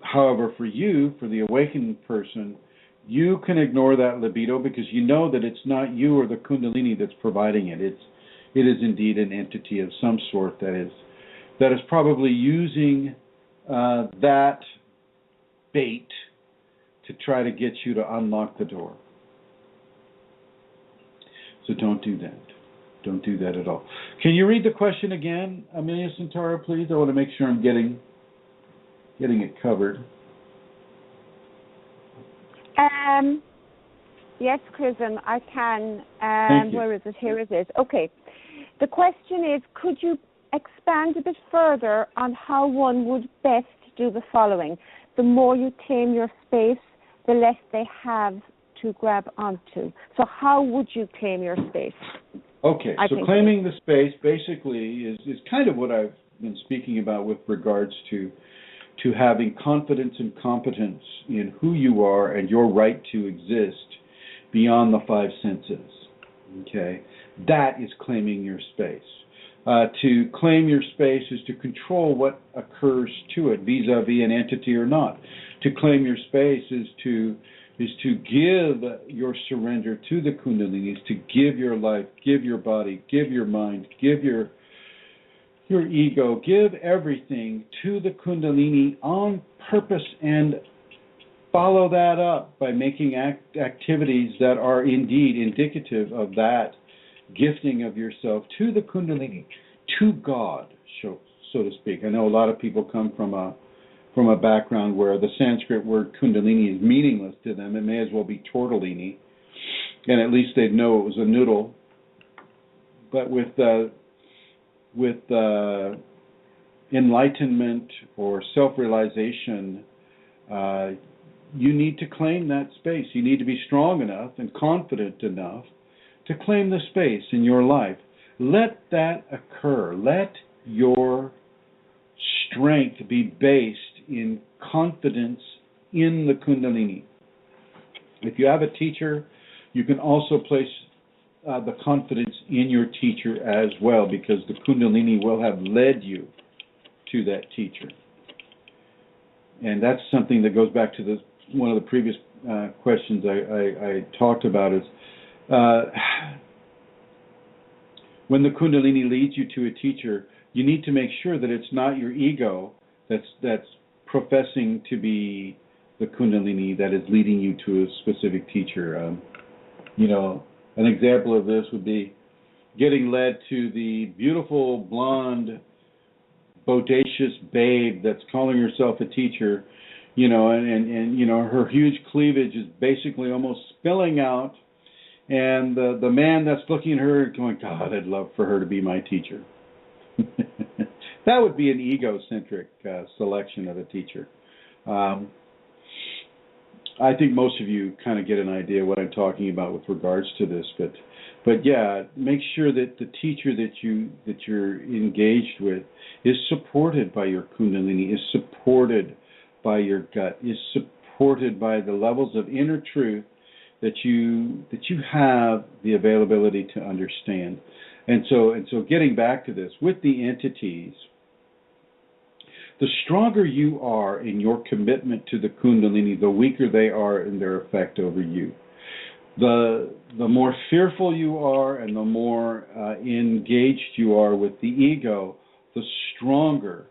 however, for the awakened person, you can ignore that libido because you know that it's not you or the Kundalini that's providing it. It is indeed an entity of some sort that is probably using that bait to try to get you to unlock the door. So don't do that. Don't do that at all. Can you read the question again, Amelia Centauro, please? I want to make sure I'm getting it covered. Yes, Chrism, I can. Thank you. Where is it? Here it is. Okay. The question is, could you expand a bit further on how one would best do the following? The more you claim your space, the less they have to grab onto. So how would you claim your space? Okay, so claiming the space basically is kind of what I've been speaking about with regards to having confidence and competence in who you are and your right to exist beyond the five senses. Okay, that is claiming your space. To claim your space is to control what occurs to it, vis-a-vis an entity or not. To claim your space is to give your surrender to the Kundalini, is to give your life, give your body, give your mind, give your ego, give everything to the Kundalini on purpose, and follow that up by making activities that are indeed indicative of that gifting of yourself to the Kundalini, to God, so to speak. I know a lot of people come from a background where the Sanskrit word Kundalini is meaningless to them. It may as well be tortellini, and at least they'd know it was a noodle. But with enlightenment or self-realization, you need to claim that space. You need to be strong enough and confident enough to claim the space in your life. Let that occur. Let your strength be based in confidence in the Kundalini. If you have a teacher, you can also place the confidence in your teacher as well, because the Kundalini will have led you to that teacher. And that's something that goes back to one of the previous questions I talked about, is when the Kundalini leads you to a teacher, you need to make sure that it's not your ego that's professing to be the Kundalini that is leading you to a specific teacher. An example of this would be getting led to the beautiful, blonde, bodacious babe that's calling herself a teacher, and her huge cleavage is basically almost spilling out, and the man that's looking at her going, God, I'd love for her to be my teacher. That would be an egocentric selection of a teacher. I think most of you kind of get an idea what I'm talking about with regards to this, but yeah, make sure that the teacher that you're engaged with is supported by your Kundalini, is supported by your gut, is supported by the levels of inner truth that you have the availability to understand. And so getting back to this, with the entities, the stronger you are in your commitment to the Kundalini, the weaker they are in their effect over you. The more fearful you are and the more engaged you are with the ego, the stronger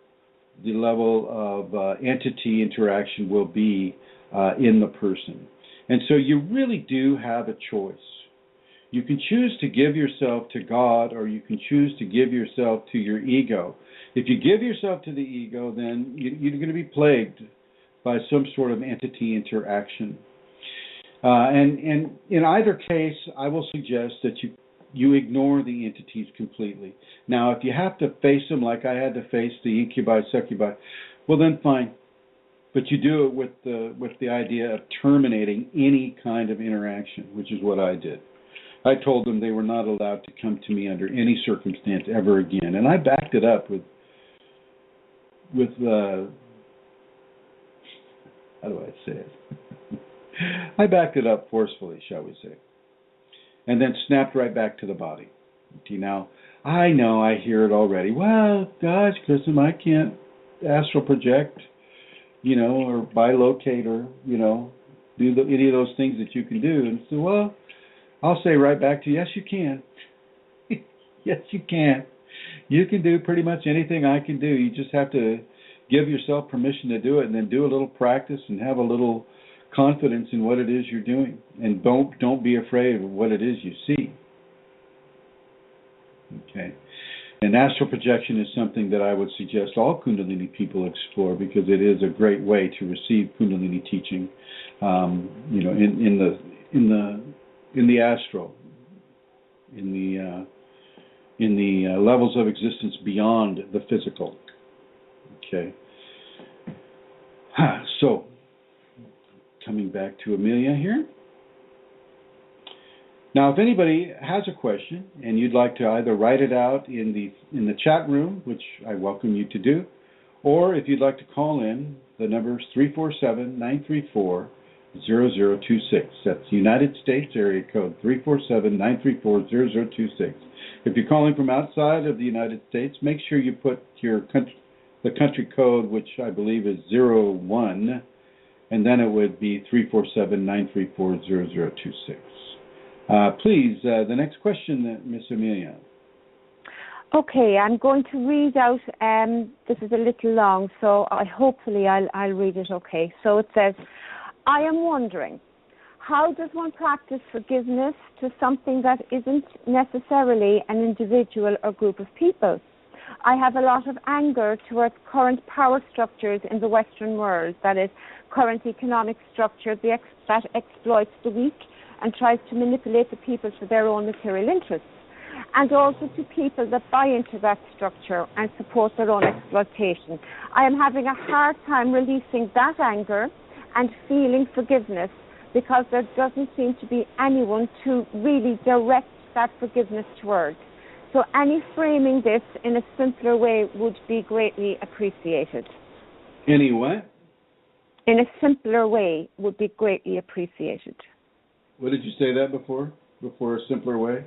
the level of entity interaction will be in the person. And so you really do have a choice. You can choose to give yourself to God, or you can choose to give yourself to your ego. If you give yourself to the ego, then you're going to be plagued by some sort of entity interaction. And in either case, I will suggest that you ignore the entities completely. Now, if you have to face them like I had to face the incubi, succubi, well then fine. But you do it with the idea of terminating any kind of interaction, which is what I did. I told them they were not allowed to come to me under any circumstance ever again, and I backed it up with how do I say it? I backed it up forcefully, shall we say, and then snapped right back to the body. See, now, I know I hear it already. Well, gosh, Chrism, I can't astral project, or bilocate, or, do any of those things that you can do. And so, well, I'll say right back to you, yes, you can. Yes, you can. You can do pretty much anything I can do. You just have to give yourself permission to do it, and then do a little practice and have a little confidence in what it is you're doing, and don't be afraid of what it is you see. Okay. And astral projection is something that I would suggest all Kundalini people explore, because it is a great way to receive Kundalini teaching. In the astral, in the levels of existence beyond the physical. Okay. So, coming back to Amelia here. Now, if anybody has a question and you'd like to either write it out in the chat room, which I welcome you to do, or if you'd like to call in, the number is 347-934-0026. That's United States area code 347-934-0026. If you're calling from outside of the United States, make sure you put the country code, which I believe is 01, and then it would be 347-934-0026. Please, the next question, Miss Amelia. Okay, I'm going to read out, this is a little long, so hopefully I'll read it okay. So it says, I am wondering, how does one practice forgiveness to something that isn't necessarily an individual or group of people? I have a lot of anger towards current power structures in the Western world, that is, current economic structure that exploits the weak and tries to manipulate the people for their own material interests, and also to people that buy into that structure and support their own exploitation. I am having a hard time releasing that anger and feeling forgiveness, because there doesn't seem to be anyone to really direct that forgiveness towards. So any framing this in a simpler way would be greatly appreciated. Any what? In a simpler way would be greatly appreciated. What did you say that before? Before a simpler way?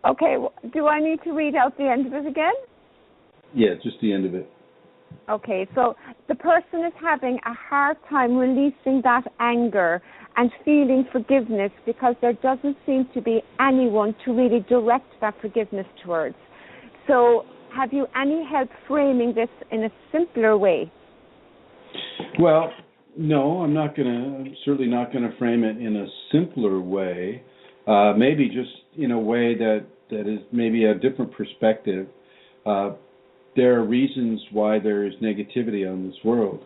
Okay, do I need to read out the end of it again? Yeah, just the end of it. Okay, so the person is having a hard time releasing that anger and feeling forgiveness, because there doesn't seem to be anyone to really direct that forgiveness towards. So have you any help framing this in a simpler way? Well, no, I'm certainly not going to frame it in a simpler way. Maybe just in a way that is maybe a different perspective. There are reasons why there is negativity on this world.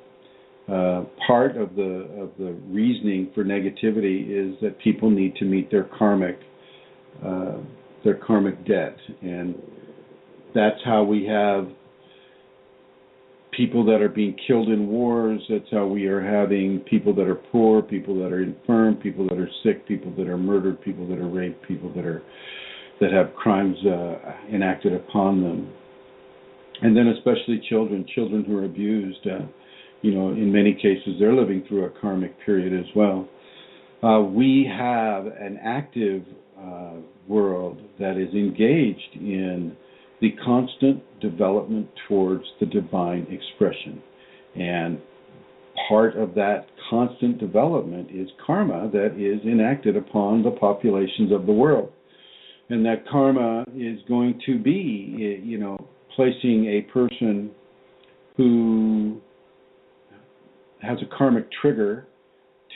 Part of the reasoning for negativity is that people need to meet their karmic debt, and that's how we have people that are being killed in wars. That's how we are having people that are poor, people that are infirm, people that are sick, people that are murdered, people that are raped, people that have crimes enacted upon them. And then especially children who are abused. In many cases, they're living through a karmic period as well. We have an active world that is engaged in the constant development towards the divine expression. And part of that constant development is karma that is enacted upon the populations of the world. And that karma is going to be, placing a person who has a karmic trigger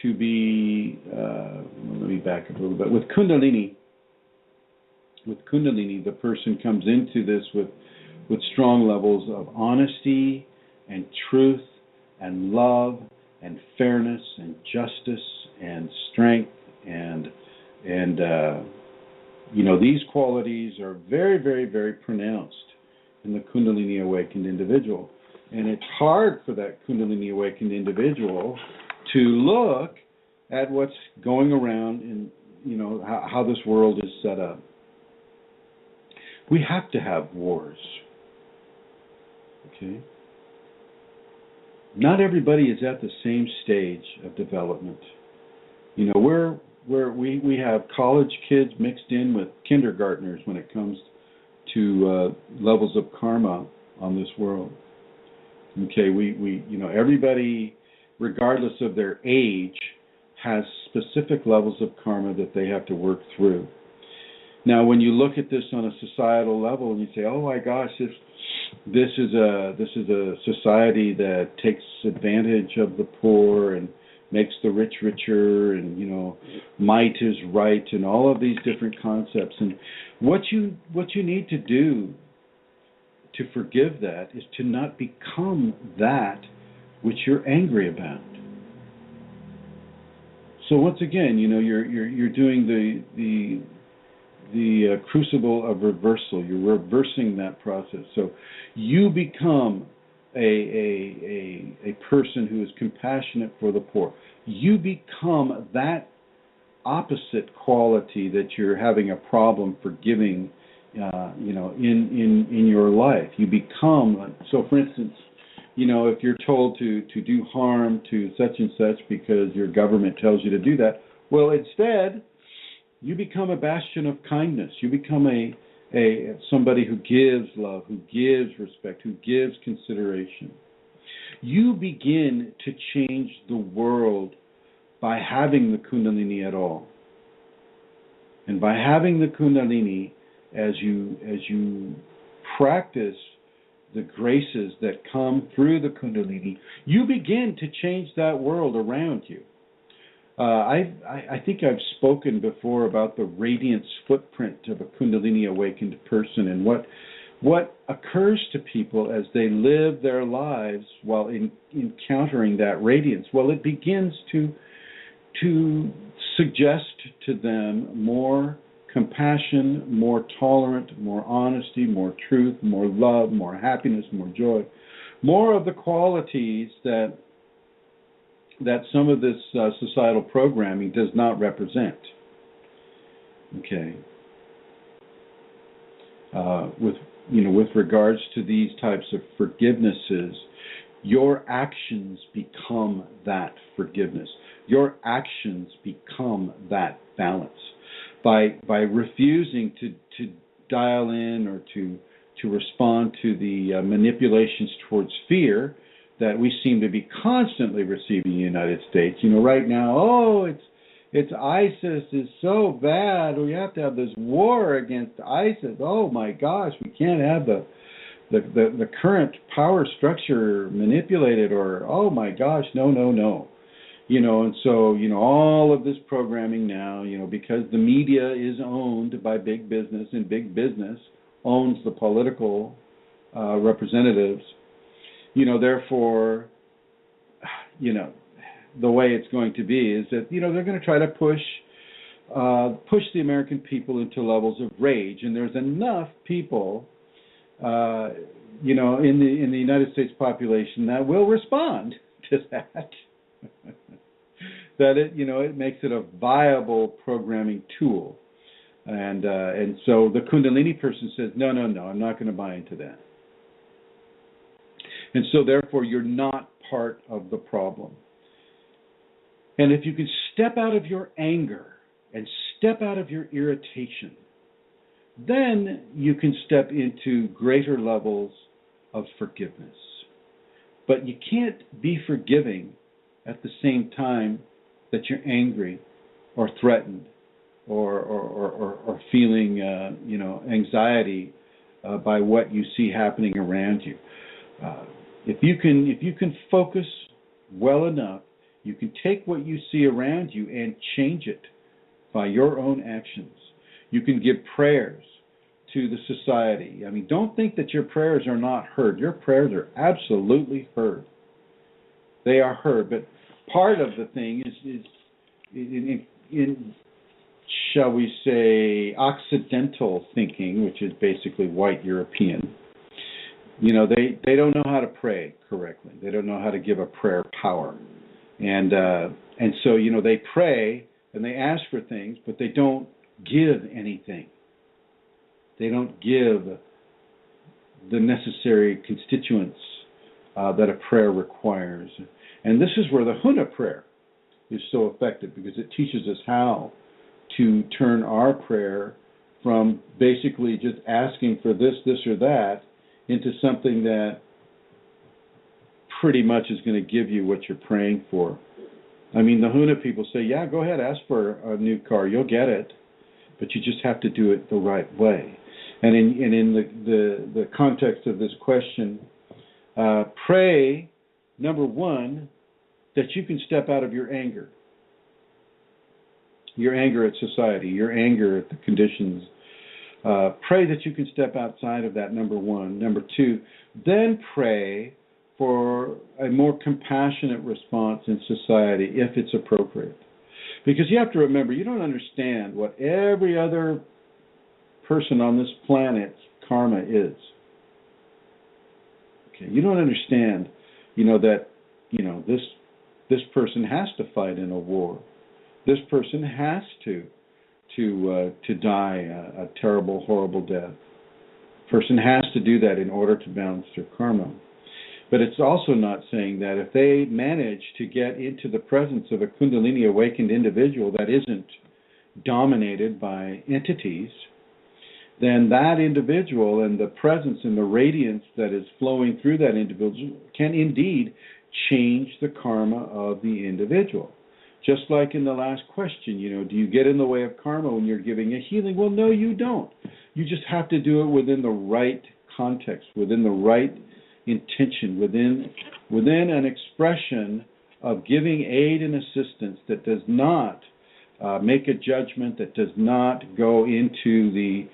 to be, let me back up a little bit. With Kundalini, the person comes into this with strong levels of honesty and truth and love and fairness and justice and strength and these qualities are very, very, very pronounced in the Kundalini awakened individual. And it's hard for that Kundalini awakened individual to look at what's going around and how this world is set up. We have to have wars. Okay? Not everybody is at the same stage of development. We have college kids mixed in with kindergartners when it comes to levels of karma on this world. Okay, everybody, regardless of their age, has specific levels of karma that they have to work through. Now, when you look at this on a societal level and you say, oh my gosh, this is a society that takes advantage of the poor and makes the rich richer, and might is right, and all of these different concepts. And what you need to do to forgive that is to not become that which you're angry about. So once again, you're doing the crucible of reversal. You're reversing that process. So you become a person who is compassionate for the poor. You become that opposite quality that you're having a problem forgiving, in your life. You become, so for instance, if you're told to do harm to such and such because your government tells you to do that, well, instead, you become a bastion of kindness. You become a somebody who gives love, who gives respect, who gives consideration. You begin to change the world by having the Kundalini at all. And by having the Kundalini, as you practice the graces that come through the Kundalini, you begin to change that world around you. I think I've spoken before about the radiance footprint of a Kundalini awakened person, and what occurs to people as they live their lives while encountering that radiance. Well, it begins to suggest to them more compassion, more tolerant, more honesty, more truth, more love, more happiness, more joy, more of the qualities that some of this societal programming does not represent. Okay. With regards to these types of forgivenesses, your actions become that forgiveness. Your actions become that balance. By refusing to dial in or to respond to the manipulations towards fear that we seem to be constantly receiving in the United States. Right now, it's ISIS is so bad. We have to have this war against ISIS. Oh my gosh, we can't have the current power structure manipulated, or oh my gosh, no. And so, all of this programming now, because the media is owned by big business, and big business owns the political representatives, therefore, the way it's going to be is that, they're going to try to push the American people into levels of rage. And there's enough people, in the United States population that will respond to that. That it makes it a viable programming tool, and so the Kundalini person says, no, I'm not going to buy into that, and so therefore you're not part of the problem. And if you can step out of your anger and step out of your irritation, then you can step into greater levels of forgiveness. But you can't be forgiving at the same time that you're angry or threatened or feeling anxiety by what you see happening around you. If you can focus well enough, you can take what you see around you and change it by your own actions. You can give prayers to the society. I mean, don't think that your prayers are not heard. Your prayers are absolutely heard. They are heard, but part of the thing is in shall we say, Occidental thinking, which is basically white European. They don't know how to pray correctly. They don't know how to give a prayer power, and so they pray and they ask for things, but they don't give anything. They don't give the necessary constituents that a prayer requires. And this is where the Huna prayer is so effective, because it teaches us how to turn our prayer from basically just asking for this, or that, into something that pretty much is going to give you what you're praying for. I mean, the Huna people say, yeah, go ahead, ask for a new car, you'll get it, but you just have to do it the right way. And in the context of this question, pray, number one, that you can step out of your anger at society, your anger at the conditions. Pray that you can step outside of that, number one. Number two, then pray for a more compassionate response in society if it's appropriate. Because you have to remember, you don't understand what every other person on this planet's karma is. Okay, you don't understand, that, this person has to fight in a war. This person has to die a terrible, horrible death. Person has to do that in order to balance their karma. But it's also not saying that if they manage to get into the presence of a Kundalini awakened individual that isn't dominated by entities, then that individual and the presence and the radiance that is flowing through that individual can indeed change the karma of the individual. Just like in the last question, do you get in the way of karma when you're giving a healing? Well, no, you don't. You just have to do it within the right context, within the right intention, within an expression of giving aid and assistance that does not make a judgment, that does not go into the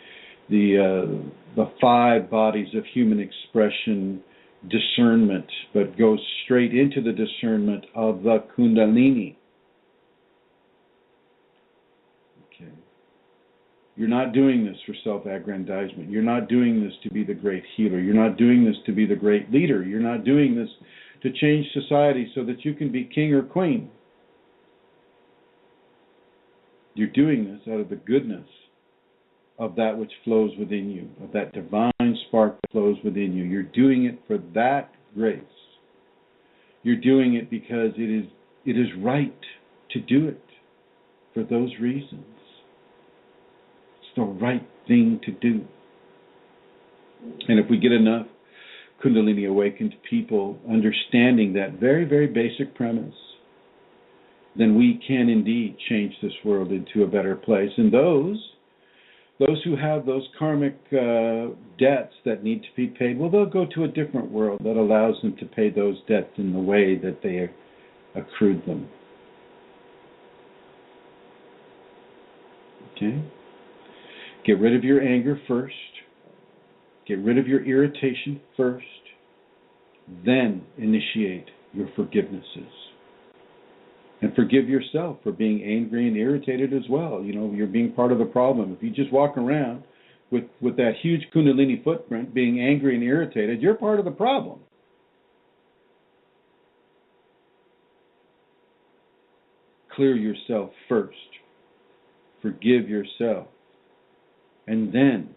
five bodies of human expression discernment, but goes straight into the discernment of the Kundalini. Okay. You're not doing this for self-aggrandizement. You're not doing this to be the great healer. You're not doing this to be the great leader. You're not doing this to change society so that you can be king or queen. You're doing this out of the goodness of that which flows within you, of that divine spark that flows within you. You're doing it for that grace. You're doing it because it is right to do it for those reasons. It's the right thing to do. And if we get enough Kundalini awakened people understanding that very, very basic premise, then we can indeed change this world into a better place. And those who have those karmic debts that need to be paid, well, they'll go to a different world that allows them to pay those debts in the way that they accrued them. Okay? Get rid of your anger first. Get rid of your irritation first. Then initiate your forgivenesses. And forgive yourself for being angry and irritated as well. You're being part of the problem. If you just walk around with that huge Kundalini footprint, being angry and irritated, you're part of the problem. Clear yourself first. Forgive yourself. And then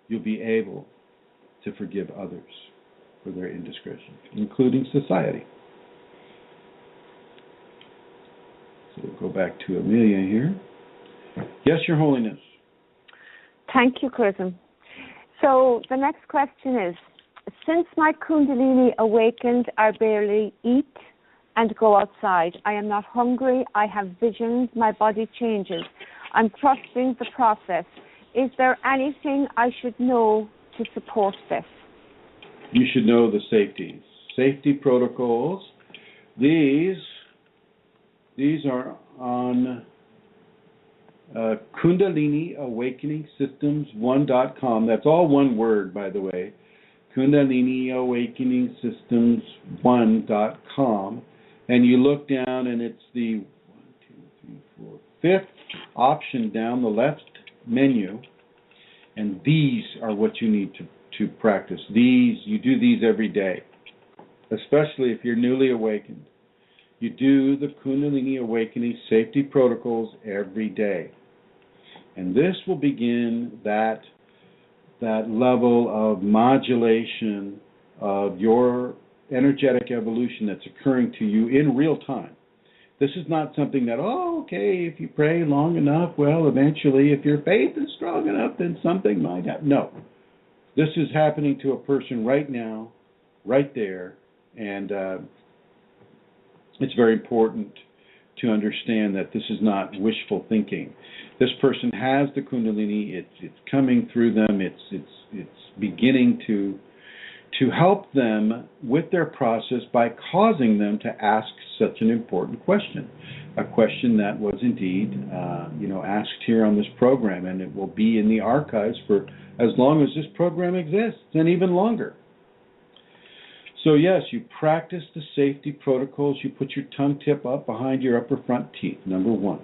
you'll be able to forgive others for their indiscretion, including society. So we'll go back to Amelia here. Yes, Your Holiness. Thank you, Chrism. So the next question is, since my Kundalini awakened, I barely eat and go outside. I am not hungry. I have visions. My body changes. I'm trusting the process. Is there anything I should know to support this? You should know the safeties. Safety protocols. These are on Kundalini Awakening Systems 1.com. That's all one word, by the way. Kundalini Awakening Systems 1.com. And you look down and it's the 5th option down the left menu. And these are what you need to practice. You do these every day, especially if you're newly awakened. You do the Kundalini Awakening safety protocols every day. And this will begin that level of modulation of your energetic evolution that's occurring to you in real time. This is not something that, if you pray long enough, well, eventually, if your faith is strong enough, then something might happen. No. This is happening to a person right now, right there, and it's very important to understand that this is not wishful thinking. This person has the Kundalini. It's coming through them. It's beginning to help them with their process by causing them to ask such an important question, a question that was indeed, asked here on this program, and it will be in the archives for as long as this program exists, and even longer. So yes, you practice the safety protocols. You put your tongue tip up behind your upper front teeth, number one.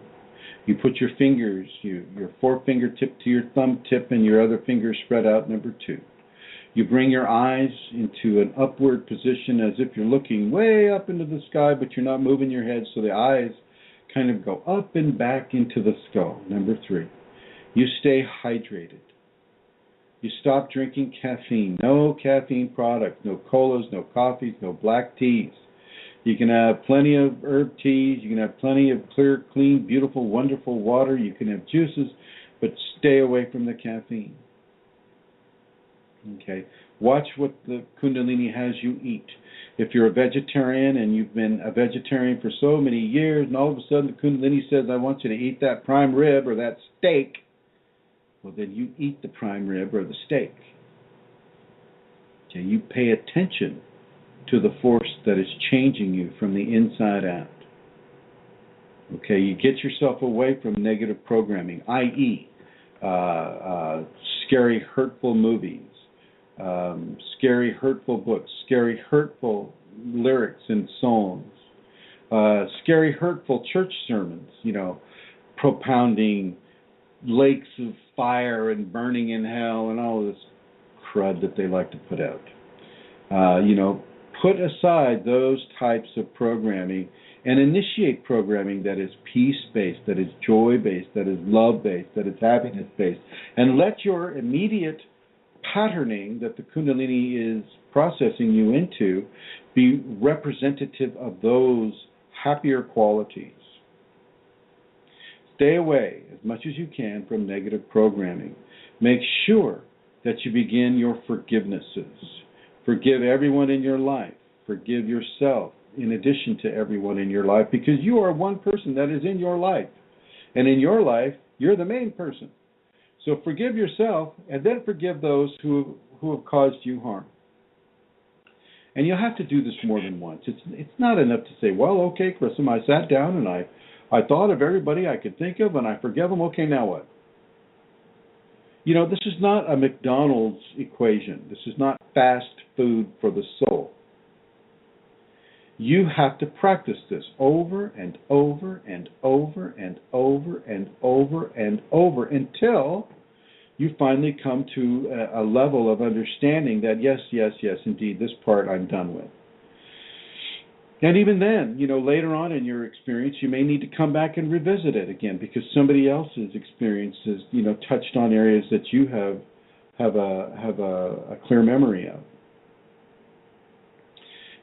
You put your fingers, your forefinger tip to your thumb tip and your other finger spread out, number two. You bring your eyes into an upward position as if you're looking way up into the sky, but you're not moving your head, so the eyes kind of go up and back into the skull, number three. You stay hydrated. You stop drinking caffeine. No caffeine products, no colas, no coffees, no black teas. You can have plenty of herb teas. You can have plenty of clear, clean, beautiful, wonderful water. You can have juices, but stay away from the caffeine. Okay. Watch what the Kundalini has you eat. If you're a vegetarian and you've been a vegetarian for so many years, and all of a sudden the Kundalini says, I want you to eat that prime rib or that steak, well, then you eat the prime rib or the steak. Okay. You pay attention to the force that is changing you from the inside out. Okay. You get yourself away from negative programming, i.e., scary, hurtful movies. Scary, hurtful books, scary, hurtful lyrics and songs, scary, hurtful church sermons, propounding lakes of fire and burning in hell and all this crud that they like to put out. Put aside those types of programming and initiate programming that is peace-based, that is joy-based, that is love-based, that is happiness-based, and let your immediate patterning that the Kundalini is processing you into be representative of those happier qualities. Stay away as much as you can from negative programming. Make sure that you begin your forgivenesses. Forgive everyone in your life. Forgive yourself in addition to everyone in your life, because you are one person that is in your life. And in your life, you're the main person. So forgive yourself, and then forgive those who have caused you harm. And you'll have to do this more than once. It's not enough to say, well, okay, Chrism, I sat down and I thought of everybody I could think of, and I forgive them. Okay, now what? This is not a McDonald's equation. This is not fast food for the soul. You have to practice this over and over and over and over and over and over until you finally come to a level of understanding that, yes, indeed, this part I'm done with. And even then, later on in your experience, you may need to come back and revisit it again because somebody else's experience has, touched on areas that you have a clear memory of.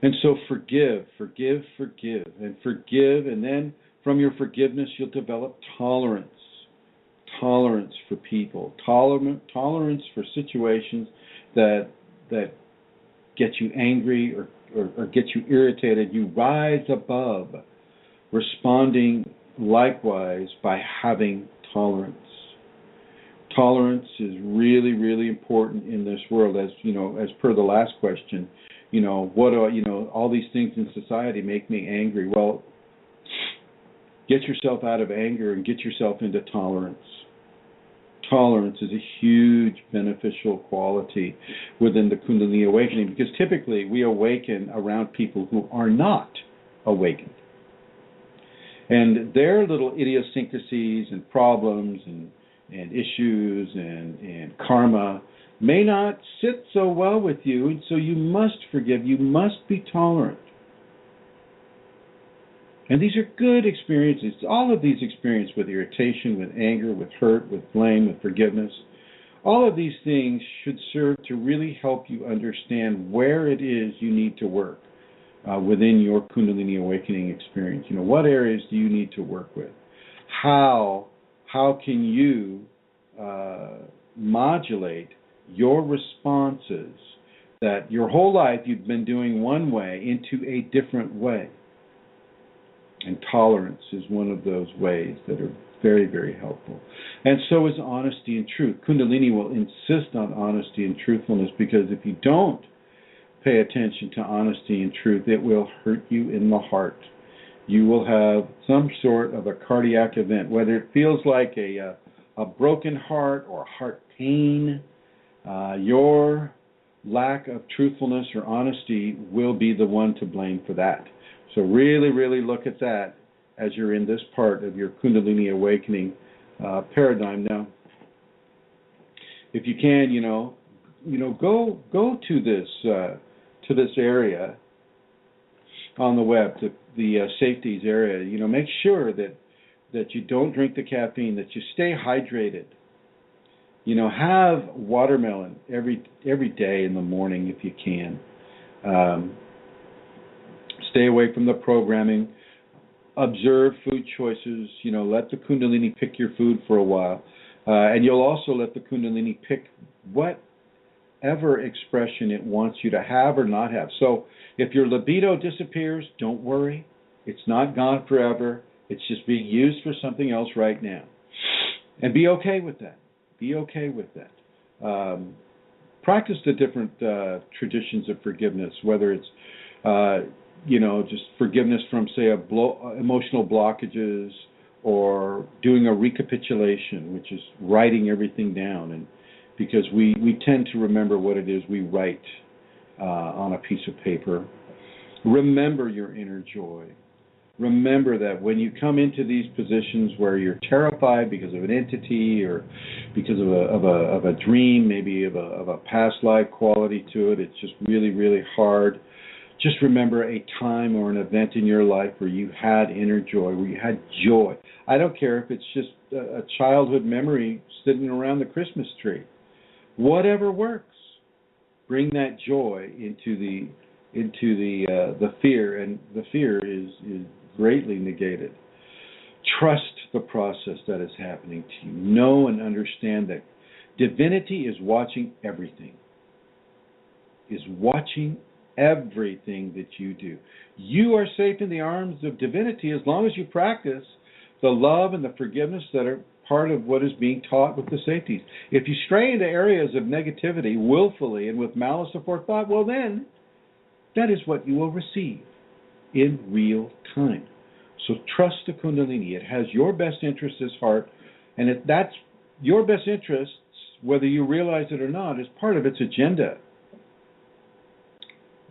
And so forgive, and then from your forgiveness you'll develop tolerance for people, tolerance for situations that get you angry or get you irritated. You rise above responding likewise by having tolerance. Tolerance is really, really important in this world, as per the last question. All these things in society make me angry. Well, get yourself out of anger and get yourself into tolerance. Tolerance is a huge beneficial quality within the Kundalini awakening, because typically we awaken around people who are not awakened. And their little idiosyncrasies and problems and issues and karma may not sit so well with you, and so you must forgive. You must be tolerant. And these are good experiences. All of these experiences with irritation, with anger, with hurt, with blame, with forgiveness, all of these things should serve to really help you understand where it is you need to work within your Kundalini awakening experience. What areas do you need to work with? How can you modulate your responses that your whole life you've been doing one way into a different way? And tolerance is one of those ways that are very, very helpful. And so is honesty and truth. Kundalini will insist on honesty and truthfulness, because if you don't pay attention to honesty and truth, it will hurt you in the heart. You will have some sort of a cardiac event, whether it feels like a broken heart or heart pain. Your lack of truthfulness or honesty will be the one to blame for that. So really, really look at that as you're in this part of your Kundalini awakening paradigm. Now, if you can, go to this area on the web, to the safeties area. Make sure that you don't drink the caffeine, that you stay hydrated. Have watermelon every day in the morning if you can. Stay away from the programming. Observe food choices. Let the Kundalini pick your food for a while. And you'll also let the Kundalini pick whatever expression it wants you to have or not have. So if your libido disappears, don't worry. It's not gone forever. It's just being used for something else right now. And be okay with that. Be okay with that. Practice the different traditions of forgiveness, whether it's just forgiveness from, say, emotional blockages, or doing a recapitulation, which is writing everything down. And because we tend to remember what it is we write on a piece of paper. Remember your inner joy. Remember that when you come into these positions where you're terrified because of an entity or because of a dream, maybe of a past life quality to it, it's just really, really hard. Just remember a time or an event in your life where you had inner joy, where you had joy. I don't care if it's just a childhood memory sitting around the Christmas tree. Whatever works. Bring that joy into the fear, and the fear is greatly negated. Trust the process that is happening to you. Know and understand that divinity is watching everything. Is watching everything that you do. You are safe in the arms of divinity as long as you practice the love and the forgiveness that are part of what is being taught with the safeties. If you stray into areas of negativity willfully and with malice aforethought, well then, that is what you will receive in real time. So trust the Kundalini. It has your best interest as heart, and that's your best interests, whether you realize it or not, is part of its agenda.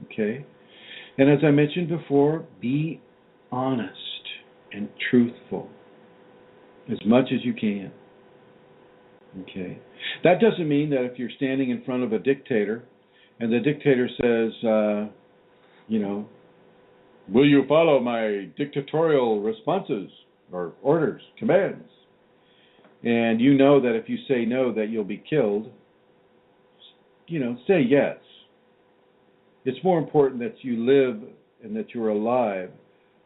Okay? And as I mentioned before, be honest and truthful as much as you can. Okay? That doesn't mean that if you're standing in front of a dictator and the dictator says, will you follow my dictatorial responses or orders, commands? And you know that if you say no, that you'll be killed, say yes. It's more important that you live and that you're alive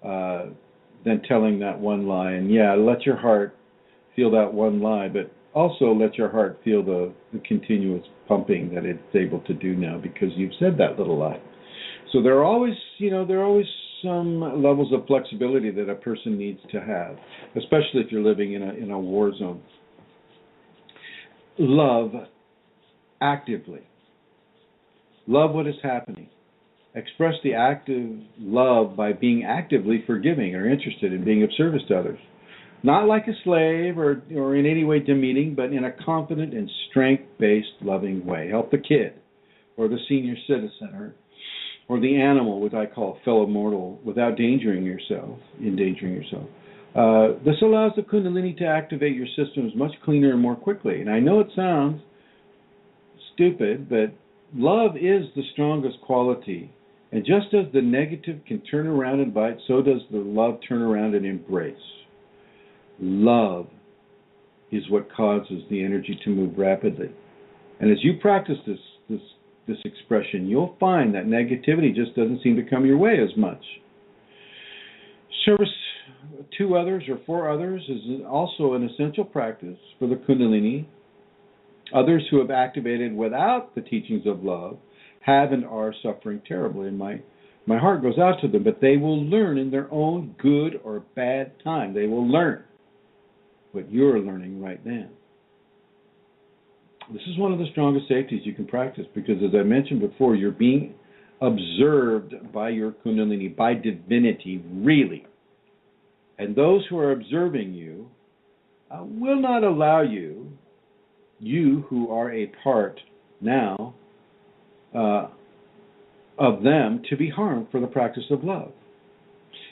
than telling that one lie. And yeah, let your heart feel that one lie, but also let your heart feel the continuous pumping that it's able to do now because you've said that little lie. So there are always some levels of flexibility that a person needs to have, especially if you're living in a war zone. Love actively. Love what is happening. Express the active love by being actively forgiving or interested in being of service to others. Not like a slave or in any way demeaning, but in a confident and strength-based loving way. Help the kid or the senior citizen or the animal, which I call fellow mortal, without endangering yourself. This allows the Kundalini to activate your systems much cleaner and more quickly. And I know it sounds stupid, but love is the strongest quality. And just as the negative can turn around and bite, so does the love turn around and embrace. Love is what causes the energy to move rapidly. And as you practice this expression, you'll find that negativity just doesn't seem to come your way as much. Service to others or for others is also an essential practice for the Kundalini. Others who have activated without the teachings of love have and are suffering terribly. And my My heart goes out to them, but they will learn in their own good or bad time. They will learn what you're learning right now. This is one of the strongest safeties you can practice because, as I mentioned before, you're being observed by your Kundalini, by divinity, really. And those who are observing you will not allow you who are a part now of them, to be harmed for the practice of love.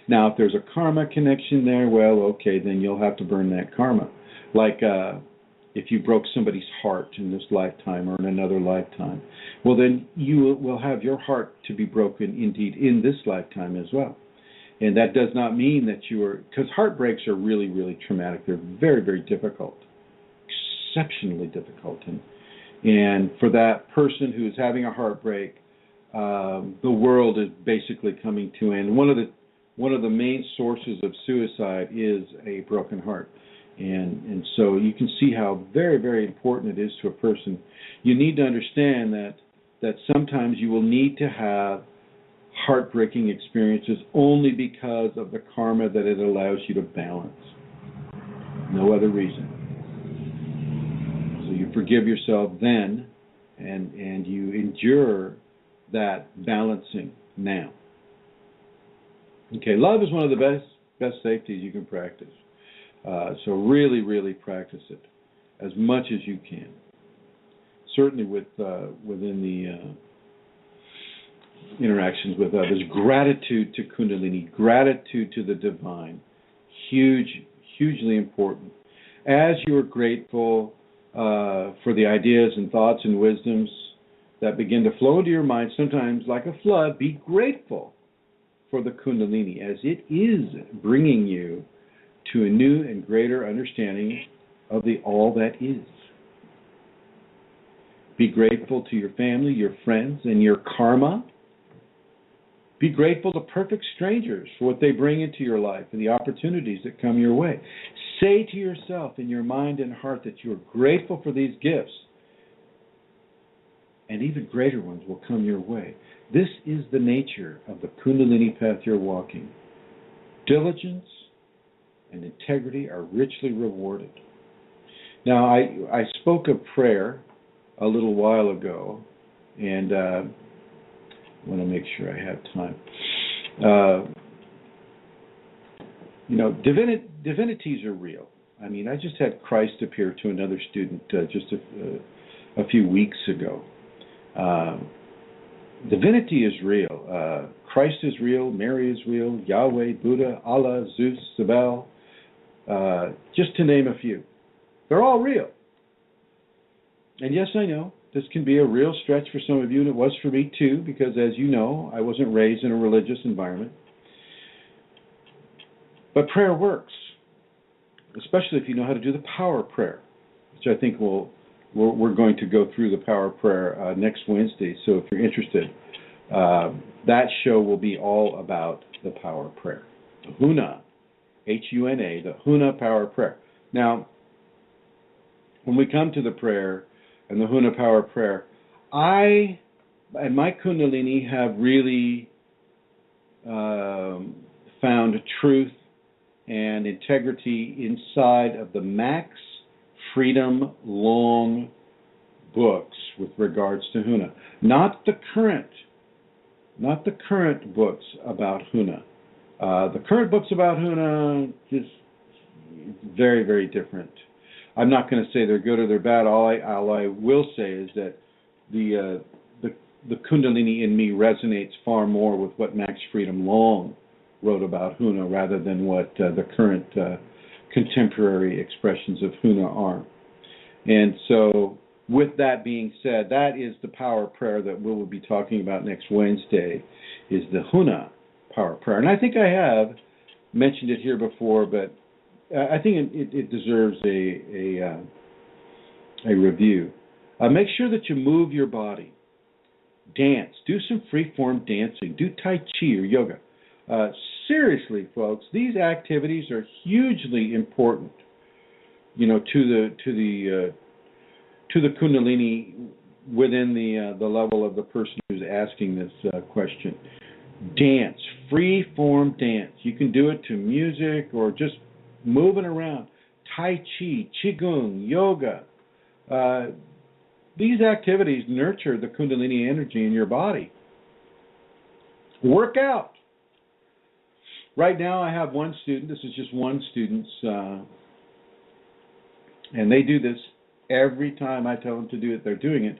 Now, if there's a karma connection there, well, okay, then you'll have to burn that karma. Like if you broke somebody's heart in this lifetime or in another lifetime, well, then you will have your heart to be broken indeed in this lifetime as well. And that does not mean that you are, because heartbreaks are really, really traumatic. They're very, very difficult, exceptionally difficult. And for that person who is having a heartbreak, the world is basically coming to an end. One of the main sources of suicide is a broken heart. And so you can see how very, very important it is to a person. You need to understand that sometimes you will need to have heartbreaking experiences only because of the karma that it allows you to balance. No other reason. So you forgive yourself then, and you endure that balancing now. Okay, love is one of the best safeties you can practice. So really, really practice it as much as you can. Certainly within the interactions with others. Gratitude to Kundalini, gratitude to the divine. Hugely important. As you are grateful for the ideas and thoughts and wisdoms that begin to flow into your mind, sometimes like a flood, be grateful for the Kundalini as it is bringing you to a new and greater understanding of the all that is. Be grateful to your family, your friends, and your karma. Be grateful to perfect strangers for what they bring into your life and the opportunities that come your way. Say to yourself in your mind and heart that you are grateful for these gifts, and even greater ones will come your way. This is the nature of the Kundalini path you're walking. Diligence and integrity are richly rewarded. Now, I spoke of prayer a little while ago, and I want to make sure I have time. Divinities are real. I mean, I just had Christ appear to another student just a few weeks ago. Divinity is real. Christ is real. Mary is real. Yahweh, Buddha, Allah, Zeus, Sibel, just to name a few. They're all real. And yes, I know, this can be a real stretch for some of you, and it was for me too, because as you know, I wasn't raised in a religious environment. But prayer works, especially if you know how to do the power prayer, which I think we're going to go through the power prayer next Wednesday. So if you're interested, that show will be all about the power prayer. The Huna, H-U-N-A, the Huna power prayer. Now, when we come to the prayer and the Huna power prayer, I and my Kundalini have really found truth and integrity inside of the Max Freedom Long books with regards to Huna. Not the current books about Huna. The current books about Huna just very, very different. I'm not going to say they're good or they're bad. All I will say is that the Kundalini in me resonates far more with what Max Freedom Long wrote about Huna rather than what the current contemporary expressions of Huna are. And so, with that being said, that is the power prayer that we will be talking about next Wednesday, is the Huna power prayer. And I think I have mentioned it here before, but I think it deserves a review. Make sure that you move your body. Dance. Do some free-form dancing. Do Tai Chi or yoga. Seriously, folks, these activities are hugely important, to the Kundalini within the level of the person who's asking this question. Dance, free form dance. You can do it to music or just moving around. Tai Chi, Qigong, yoga. These activities nurture the Kundalini energy in your body. Work out. Right now I have one student, this is just one student's, and they do this every time I tell them to do it, they're doing it.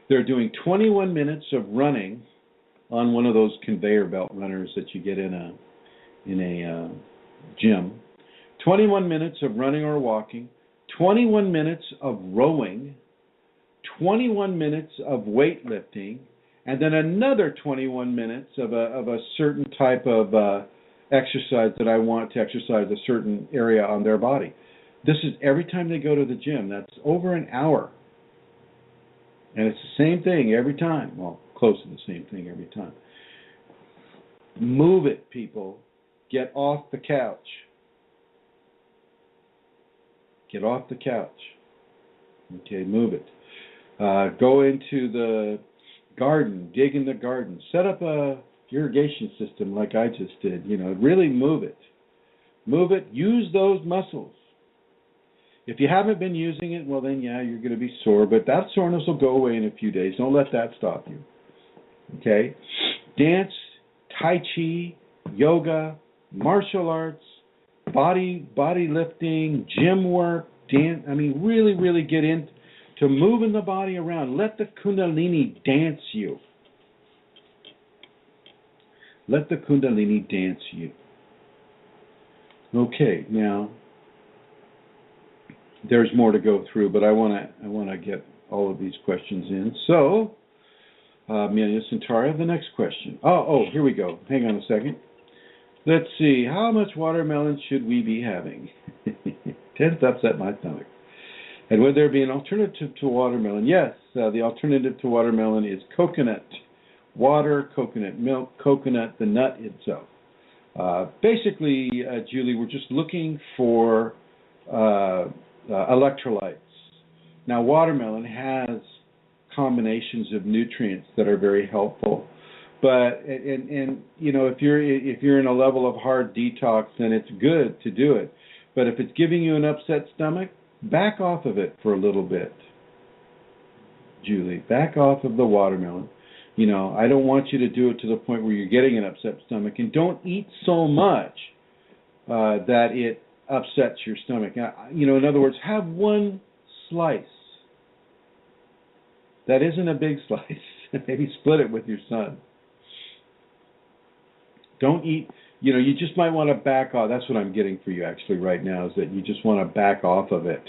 They're doing 21 minutes of running on one of those conveyor belt runners that you get in a gym. 21 minutes of running or walking, 21 minutes of rowing, 21 minutes of weightlifting, and then another 21 minutes of a certain type of exercise that I want to exercise a certain area on their body. This is every time they go to the gym. That's over an hour. And it's the same thing every time. Well, close to the same thing every time. Move it, people. Get off the couch. Get off the couch. Okay, move it. Go into the garden, dig in the garden. Set up a irrigation system like I just did. Really move it. Move it. Use those muscles. If you haven't been using it, well then, yeah, you're going to be sore, but that soreness will go away in a few days. Don't let that stop you. Okay? Dance, Tai Chi, yoga, martial arts, body lifting, gym work, dance. Really, really get into moving the body around. Let the Kundalini dance you. Let the Kundalini dance you. Okay, now there's more to go through, but I want to get all of these questions in. So, Amelia Centauri, the next question. Oh, here we go. Hang on a second. Let's see. How much watermelon should we be having? Tends to upset my stomach. And would there be an alternative to watermelon? Yes, the alternative to watermelon is coconut water, coconut milk, coconut, the nut itself. Basically, Julie, we're just looking for electrolytes. Now, watermelon has combinations of nutrients that are very helpful, but if you're in a level of hard detox, then it's good to do it. But if it's giving you an upset stomach, back off of it for a little bit, Julie. Back off of the watermelon. I don't want you to do it to the point where you're getting an upset stomach, and don't eat so much that it upsets your stomach. In other words, have one slice. That isn't a big slice. Maybe split it with your son. Don't eat, you just might want to back off. That's what I'm getting for you actually right now, is that you just want to back off of it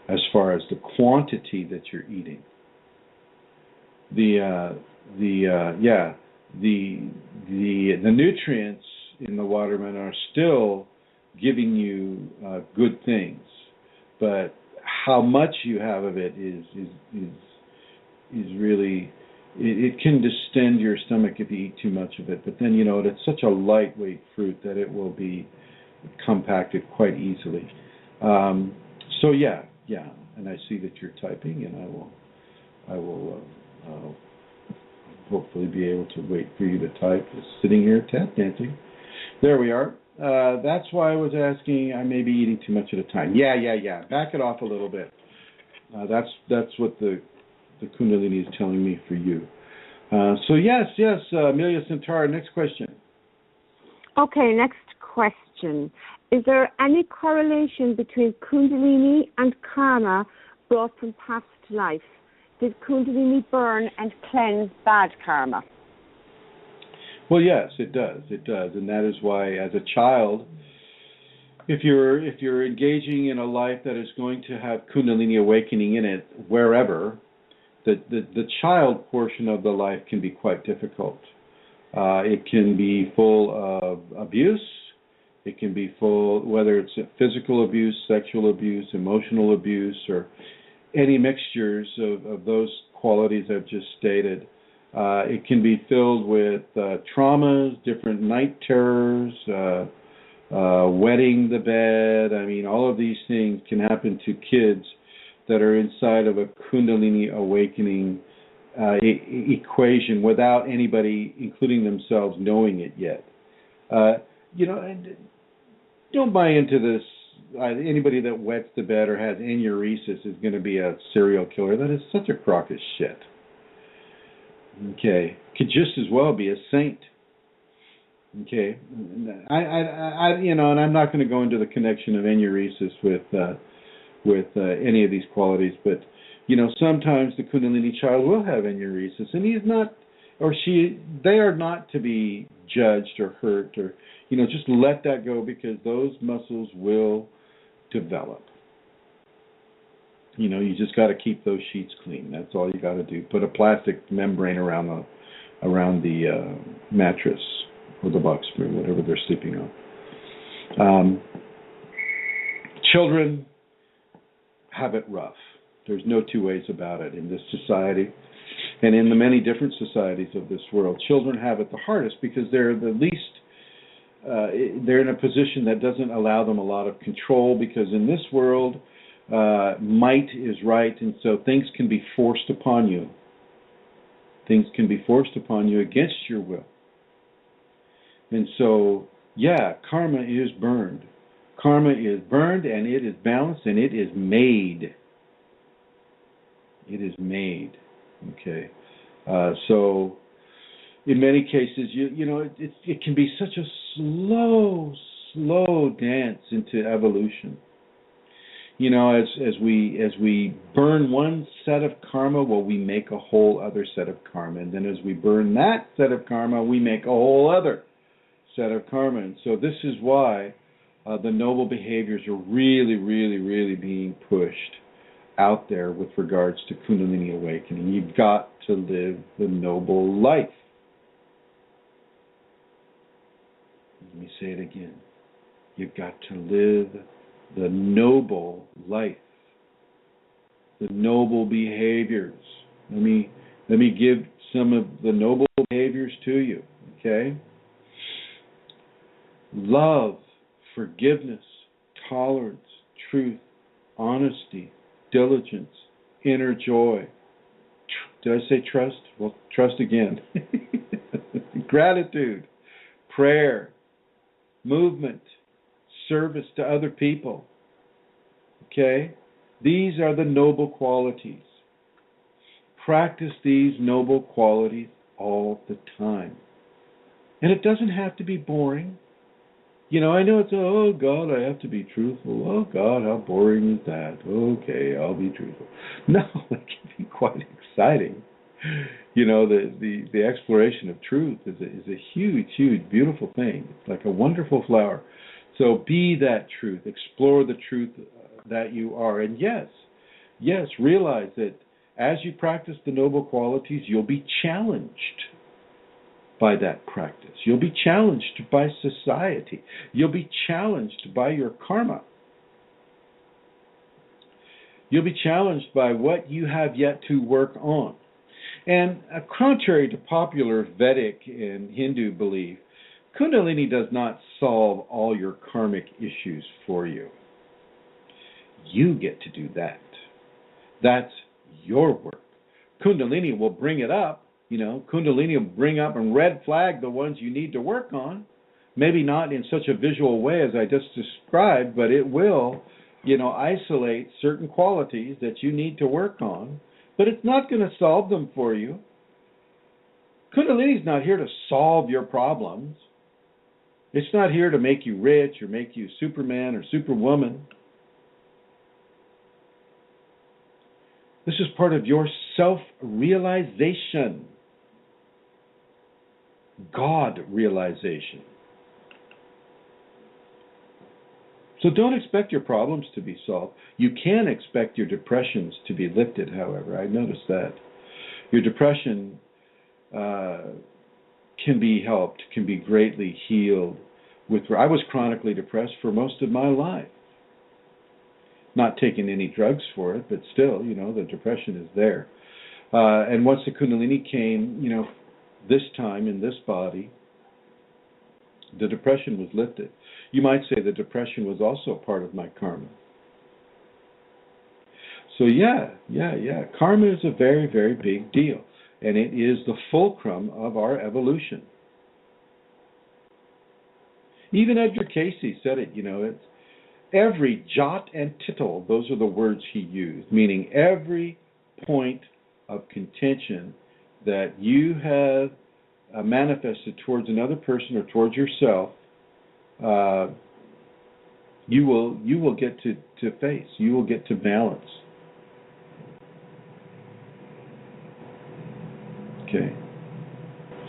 as far as the quantity that you're eating. The nutrients in the watermelon are still giving you good things, but how much you have of it is really, it can distend your stomach if you eat too much of it. But then it's such a lightweight fruit that it will be compacted quite easily. So yeah, and I see that you're typing, and I will hopefully be able to wait for you to type. Just sitting here tap dancing. There we are. That's why I was asking. I may be eating too much at a time. Yeah. Back it off a little bit. That's what the Kundalini is telling me for you. So yes, Amelia Centauri, next question. Okay, next question. Is there any correlation between Kundalini and karma brought from past life? Did Kundalini burn and cleanse bad karma? Well, yes, it does, and that is why, as a child, if you're engaging in a life that is going to have Kundalini awakening in it, wherever, the child portion of the life can be quite difficult. It can be full of abuse. It can be full, whether it's physical abuse, sexual abuse, emotional abuse, or any mixtures of those qualities I've just stated. It can be filled with traumas, different night terrors, wetting the bed. All of these things can happen to kids that are inside of a Kundalini awakening equation without anybody, including themselves, knowing it yet. And don't buy into this. Anybody that wets the bed or has enuresis is going to be a serial killer. That is such a crock of shit. Okay, could just as well be a saint. Okay, and I'm not going to go into the connection of enuresis with any of these qualities, but sometimes the Kundalini child will have enuresis, and he's not, or she, they are not to be judged or hurt, or just let that go, because those muscles will develop. You just got to keep those sheets clean. That's all you got to do. Put a plastic membrane around the mattress or the box spring, whatever they're sleeping on. Children have it rough. There's no two ways about it in this society, and in the many different societies of this world. Children have it the hardest because they're the least. They're in a position that doesn't allow them a lot of control, because in this world, might is right, and so things can be forced upon you. Things can be forced upon you against your will. And so, karma is burned. Karma is burned, and it is balanced, and it is made. It is made. Okay. So, in many cases, it can be such a slow dance into evolution. As we burn one set of karma, we make a whole other set of karma. And then as we burn that set of karma, we make a whole other set of karma. And so this is why the noble behaviors are really, really, really being pushed out there with regards to Kundalini awakening. You've got to live the noble life. Let me say it again. You've got to live the noble life, the noble behaviors. Let me give some of the noble behaviors to you, okay? Love, forgiveness, tolerance, truth, honesty, diligence, inner joy. Did I say trust? Well, trust again. Gratitude, prayer, movement, service to other people. Okay? These are the noble qualities. Practice these noble qualities all the time. And it doesn't have to be boring. I know it's, oh God, I have to be truthful. Oh God, how boring is that? Okay, I'll be truthful. No, it can be quite exciting. The exploration of truth is a huge, huge, beautiful thing. It's like a wonderful flower. So be that truth. Explore the truth that you are. And yes, realize that as you practice the noble qualities, you'll be challenged by that practice. You'll be challenged by society. You'll be challenged by your karma. You'll be challenged by what you have yet to work on. And contrary to popular Vedic and Hindu belief, Kundalini does not solve all your karmic issues for you. You get to do that. That's your work. Kundalini will bring it up. Kundalini will bring up and red flag the ones you need to work on. Maybe not in such a visual way as I just described, but it will, isolate certain qualities that you need to work on. But it's not going to solve them for you. Kundalini is not here to solve your problems. It's not here to make you rich or make you Superman or Superwoman. This is part of your self-realization. God realization. So don't expect your problems to be solved. You can expect your depressions to be lifted, however. I noticed that. Your depression can be helped, can be greatly healed. I was chronically depressed for most of my life. Not taking any drugs for it, but still, the depression is there. And once the Kundalini came, this time in this body, the depression was lifted. You might say the depression was also part of my karma. So yeah. Karma is a very, very big deal. and it is the fulcrum of our evolution. Even Edgar Casey said it, it's every jot and tittle, those are the words he used, meaning every point of contention that you have manifested towards another person or towards yourself, you will get to face, you will get to balance. Okay.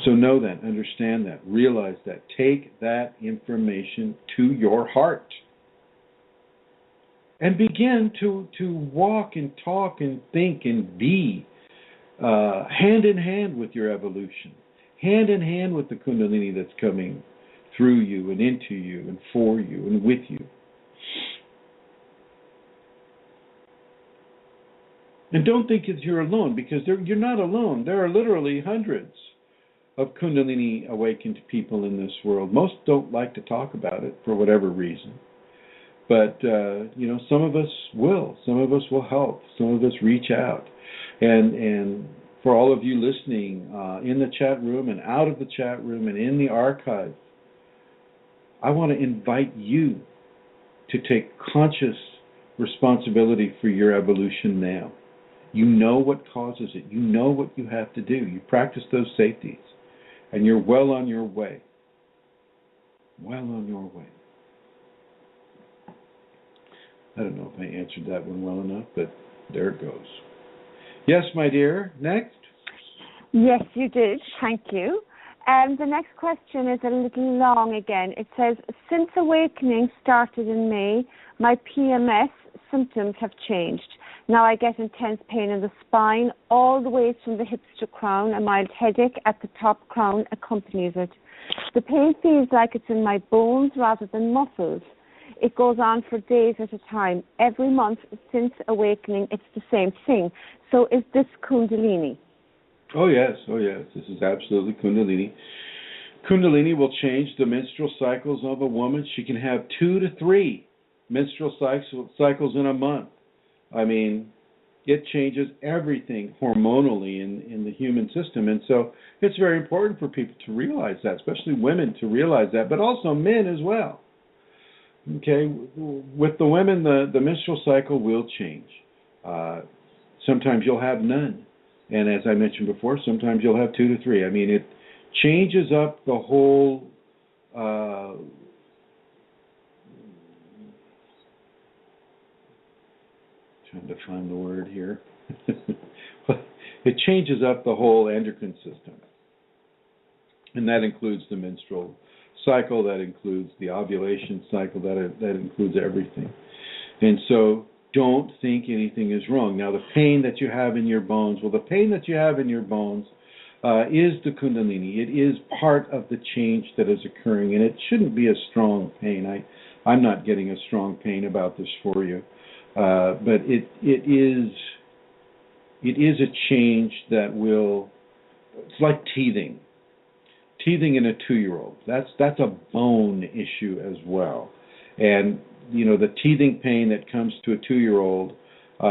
So know that, understand that, realize that, take that information to your heart. And begin to walk and talk and think and be hand in hand with your evolution, hand in hand with the Kundalini that's coming through you and into you and for you and with you. And don't think that you're alone, because you're not alone. There are literally hundreds of Kundalini awakened people in this world. Most don't like to talk about it for whatever reason. But, some of us will. Some of us will help. Some of us reach out. And for all of you listening in the chat room and out of the chat room and in the archive, I want to invite you to take conscious responsibility for your evolution now. You know what causes it. You know what you have to do. You practice those safeties, and you're well on your way. Well on your way. I don't know if I answered that one well enough, but there it goes. Yes, my dear. Next. Yes, you did. Thank you. The next question is a little long again. It says, since awakening started in May, my PMS symptoms have changed. Now I get intense pain in the spine, all the way from the hips to crown. A mild headache at the top crown accompanies it. The pain feels like it's in my bones rather than muscles. It goes on for days at a time. Every month since awakening, it's the same thing. So is this Kundalini? Oh, yes. This is absolutely Kundalini. Kundalini will change the menstrual cycles of a woman. She can have 2 to 3 menstrual cycles in a month. I mean, it changes everything hormonally in the human system. And so it's very important for people to realize that, especially women to realize that, but also men as well. Okay, with the women, the menstrual cycle will change. Sometimes you'll have none. And as I mentioned before, sometimes you'll have 2 to 3. I mean, it changes up the whole trying to find the word here. It changes up the whole endocrine system. And that includes the menstrual cycle, that includes the ovulation cycle, that includes everything. And so don't think anything is wrong. Now, the pain that you have in your bones, is the Kundalini. It is part of the change that is occurring, and it shouldn't be a strong pain. I'm not getting a strong pain about this for you, but it is a change that will. It's like teething in a 2-year-old. That's a bone issue as well, and the teething pain that comes to a 2-year-old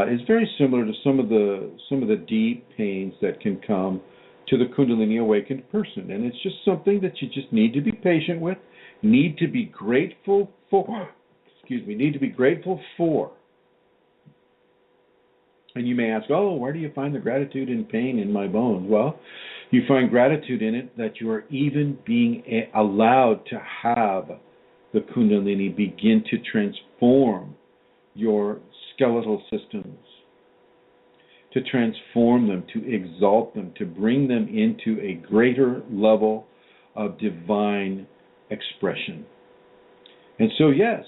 is very similar to some of the deep pains that can come to the Kundalini awakened person. And it's just something that you just need to be patient with, need to be grateful for. And you may ask, where do you find the gratitude and pain in my bones? Well, you find gratitude in it that you are even being allowed to have the Kundalini begin to transform your skeletal systems, to transform them, to exalt them, to bring them into a greater level of divine expression. And so, yes,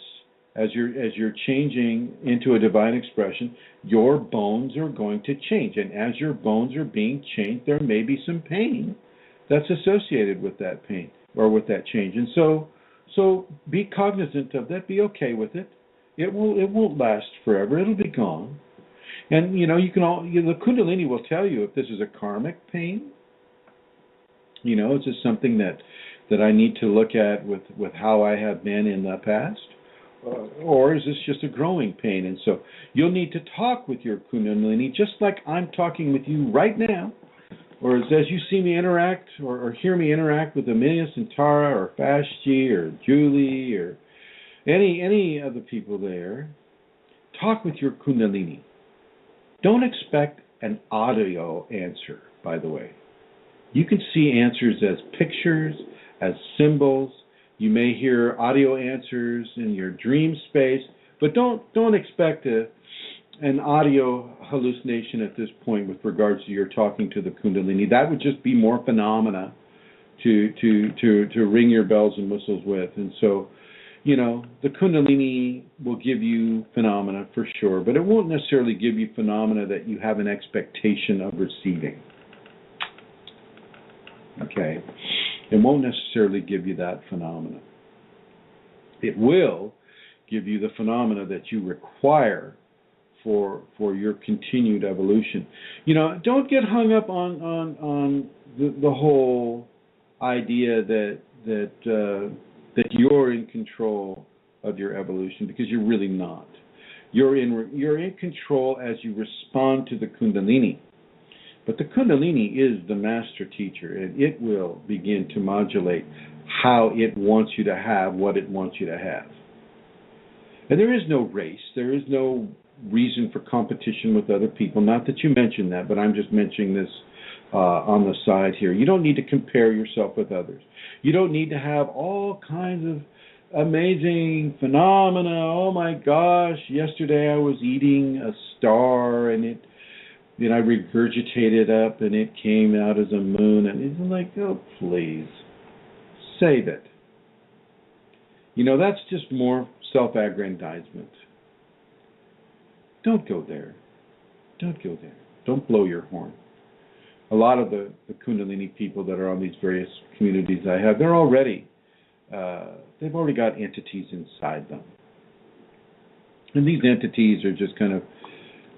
as you're changing into a divine expression, your bones are going to change. And as your bones are being changed, there may be some pain that's associated with that pain or with that change. And so be cognizant of that. Be okay with it. It won't last forever. It'll be gone. And the Kundalini will tell you if this is a karmic pain. Is this something that I need to look at with how I have been in the past, or is this just a growing pain? And so you'll need to talk with your Kundalini, just like I'm talking with you right now. or as you see me interact or hear me interact with Amelia and Tara or Fashti or Julie or any of the people there, talk with your Kundalini. Don't expect an audio answer, by the way. You can see answers as pictures, as symbols. You may hear audio answers in your dream space, but don't expect an audio hallucination at this point with regards to your talking to the Kundalini. That would just be more phenomena to ring your bells and whistles with. And so, the Kundalini will give you phenomena for sure, but it won't necessarily give you phenomena that you have an expectation of receiving. Okay? It won't necessarily give you that phenomena. It will give you the phenomena that you require for your continued evolution. Don't get hung up on the whole idea that you're in control of your evolution, because you're really not. You're in control as you respond to the Kundalini. But the Kundalini is the master teacher, and it will begin to modulate how it wants you to have what it wants you to have. And there is no race. There is no reason for competition with other people. Not that you mentioned that, but I'm just mentioning this on the side here. You don't need to compare yourself with others. You don't need to have all kinds of amazing phenomena. Oh my gosh, yesterday I was eating a star and I regurgitated up and it came out as a moon. And it's like, oh, please, save it. That's just more self-aggrandizement. Don't go there. Don't go there. Don't blow your horn. A lot of the Kundalini people that are on these various communities I have, they've already got entities inside them. And these entities are just kind of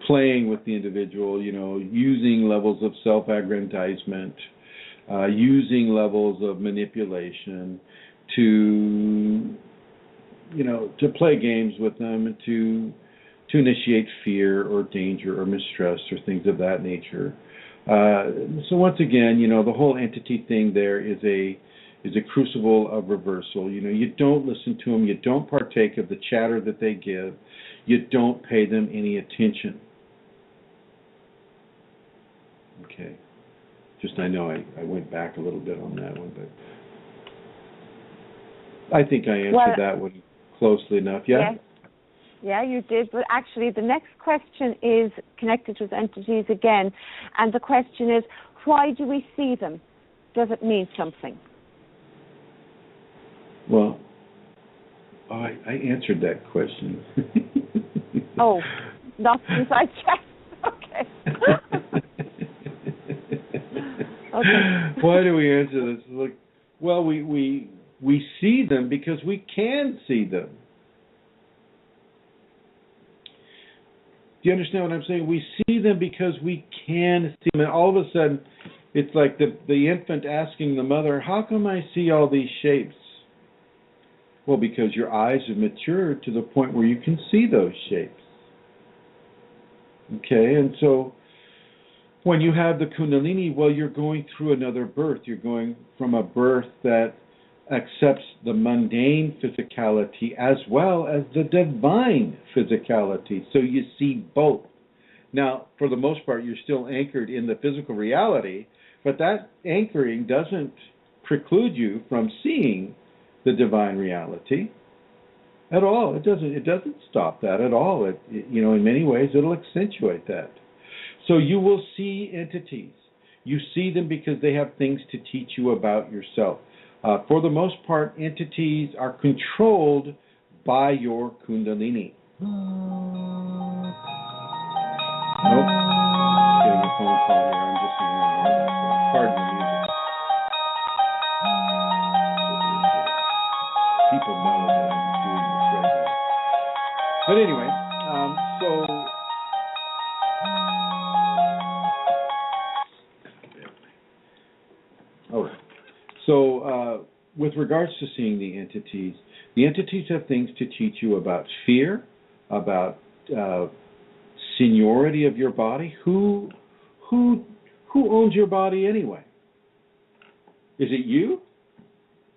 playing with the individual, using levels of self-aggrandizement, using levels of manipulation to play games with them and to initiate fear or danger or mistrust or things of that nature. So once again, the whole entity thing there is a crucible of reversal. You don't listen to them. You don't partake of the chatter that they give. You don't pay them any attention. Okay. I know I went back a little bit on that one, but I think I answered that one closely enough. Yeah? Yeah, you did. But actually, the next question is connected with entities again. And the question is, why do we see them? Does it mean something? Well, I answered that question. Oh, not since I checked. Okay. Okay. Why do we answer this? Well, we see them because we can see them. Do you understand what I'm saying? We see them because we can see them. And all of a sudden, it's like the infant asking the mother, how come I see all these shapes? Well, because your eyes have matured to the point where you can see those shapes. Okay, and so when you have the Kundalini, well, you're going through another birth. You're going from a birth that accepts the mundane physicality as well as the divine physicality. So you see both. Now, for the most part, you're still anchored in the physical reality, but that anchoring doesn't preclude you from seeing the divine reality at all. It doesn't stop that at all. In many ways, it'll accentuate that. So you will see entities. You see them because they have things to teach you about yourself. For the most part, entities are controlled by your Kundalini. Nope. Getting a phone call here. I'm just ignoring that. Pardon the music. People know that I'm doing this right now. But anyway, all right. So with regards to seeing the entities have things to teach you about fear, about seniority of your body. Who who owns your body anyway? Is it you?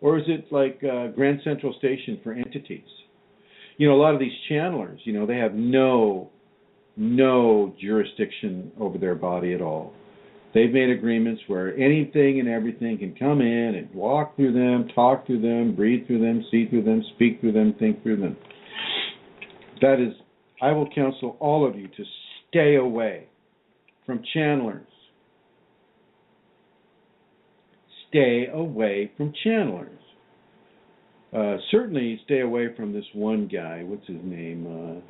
Or is it like Grand Central Station for entities? A lot of these channelers, they have no jurisdiction over their body at all. They've made agreements where anything and everything can come in and walk through them, talk through them, breathe through them, see through them, speak through them, think through them. That is, I will counsel all of you to stay away from channelers. Stay away from channelers. Certainly stay away from this one guy. What's his name?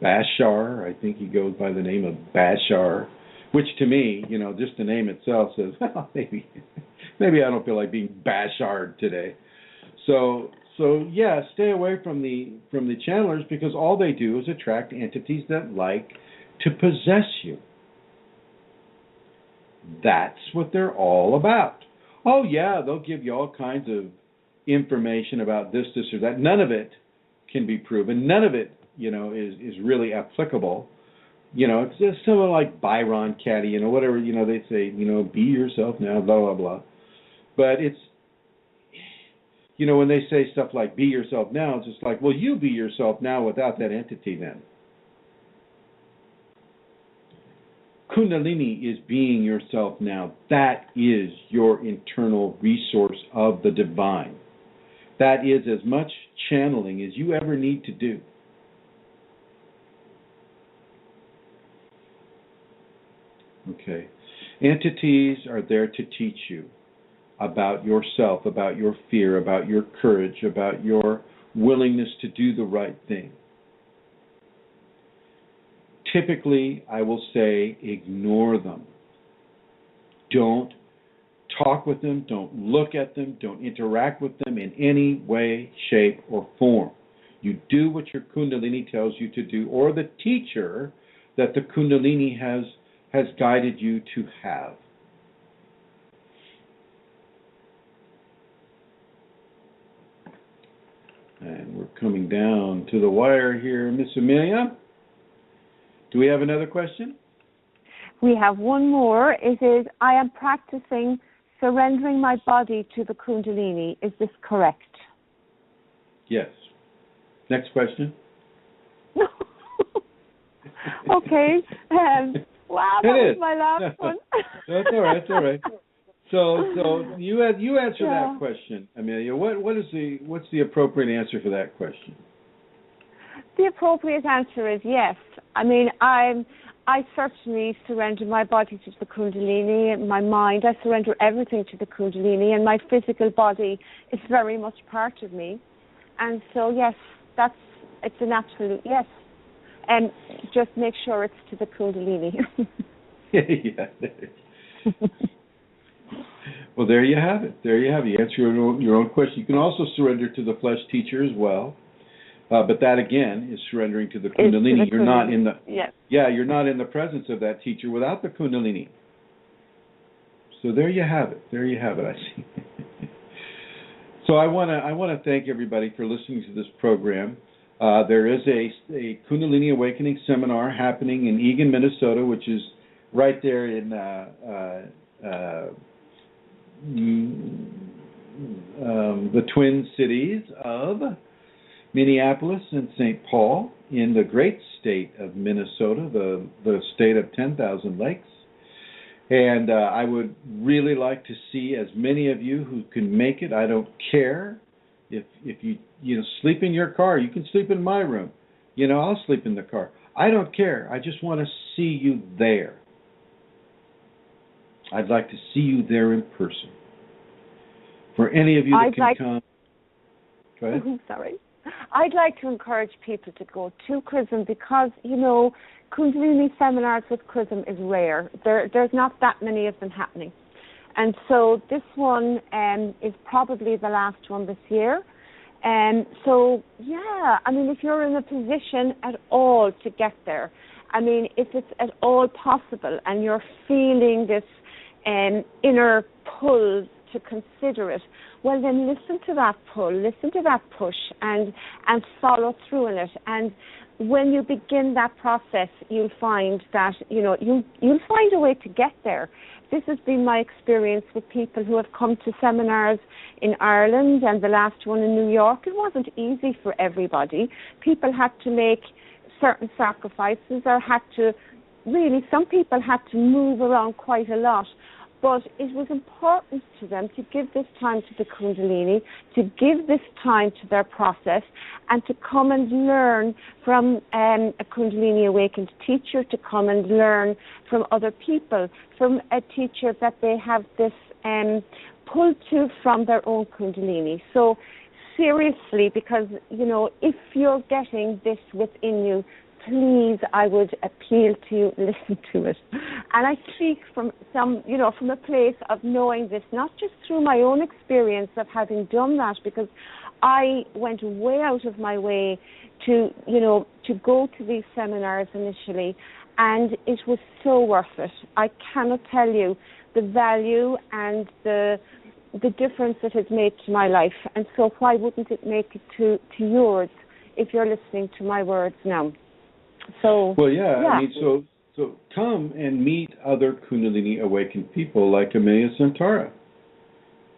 Bashar. I think he goes by the name of Bashar, which to me, just the name itself says, well, maybe I don't feel like being Bashard today. So yeah, stay away from the channelers, because all they do is attract entities that like to possess you. That's what they're all about. Oh yeah, they'll give you all kinds of information about this or that. None of it can be proven. None of it, is really applicable. It's just something like Byron Caddy, whatever, they say, be yourself now, blah, blah, blah. But it's, when they say stuff like be yourself now, it's just like, well, you be yourself now without that entity then. Kundalini is being yourself now. That is your internal resource of the divine. That is as much channeling as you ever need to do. Okay. Entities are there to teach you about yourself, about your fear, about your courage, about your willingness to do the right thing. Typically, I will say, ignore them. Don't talk with them, don't look at them, don't interact with them in any way, shape, or form. You do what your Kundalini tells you to do, or the teacher that the Kundalini has guided you to have. And we're coming down to the wire here. Miss Amelia, do we have another question? We have one more. It is, I am practicing surrendering my body to the Kundalini. Is this correct? Yes. Next question. Okay. Wow, that was my last one. That's all right. That's all right. So you answer that question, Amelia. What's the appropriate answer for that question? The appropriate answer is yes. I certainly surrender my body to the Kundalini, and my mind. I surrender everything to the Kundalini, and my physical body is very much part of me. And so yes, it's an absolute yes. And just make sure it's to the Kundalini. Yeah. Well, there you have it. There you have it. You answer your own question. You can also surrender to the flesh teacher as well. But that again is surrendering to the Kundalini. You're not in the you're not in the presence of that teacher without the Kundalini. So there you have it. There you have it. I see. So I want to thank everybody for listening to this program. There is a Kundalini Awakening seminar happening in Eagan, Minnesota, which is right there in the Twin Cities of Minneapolis and St. Paul, in the great state of Minnesota, the state of 10,000 lakes. And I would really like to see as many of you who can make it. I don't care if you sleep in your car. You can sleep in my room. I'll sleep in the car. I don't care. I just want to see you there. I'd like to see you there in person. For any of you that can come. Go ahead. Sorry. I'd like to encourage people to go to Chrism because, Kundalini seminars with Chrism is rare. There's not that many of them happening. And so this one is probably the last one this year. So, if you're in a position at all to get there, if it's at all possible and you're feeling this inner pull to consider it, well then listen to that pull, listen to that push and follow through in it. And when you begin that process, you'll find that, you'll find a way to get there. This has been my experience with people who have come to seminars in Ireland and the last one in New York. It wasn't easy for everybody. People had to make certain sacrifices, or some people had to move around quite a lot. But it was important to them to give this time to the Kundalini, to give this time to their process, and to come and learn from a Kundalini awakened teacher, to come and learn from other people, from a teacher that they have this pull to from their own Kundalini. So seriously, because, if you're getting this within you, please, I would appeal to you, listen to it. And I speak from from a place of knowing this, not just through my own experience of having done that, because I went way out of my way to go to these seminars initially, and it was so worth it. I cannot tell you the value and the difference it has made to my life. And so why wouldn't it make it to yours if you're listening to my words now? So, I mean, so come and meet other Kundalini awakened people like Amelia Centaura.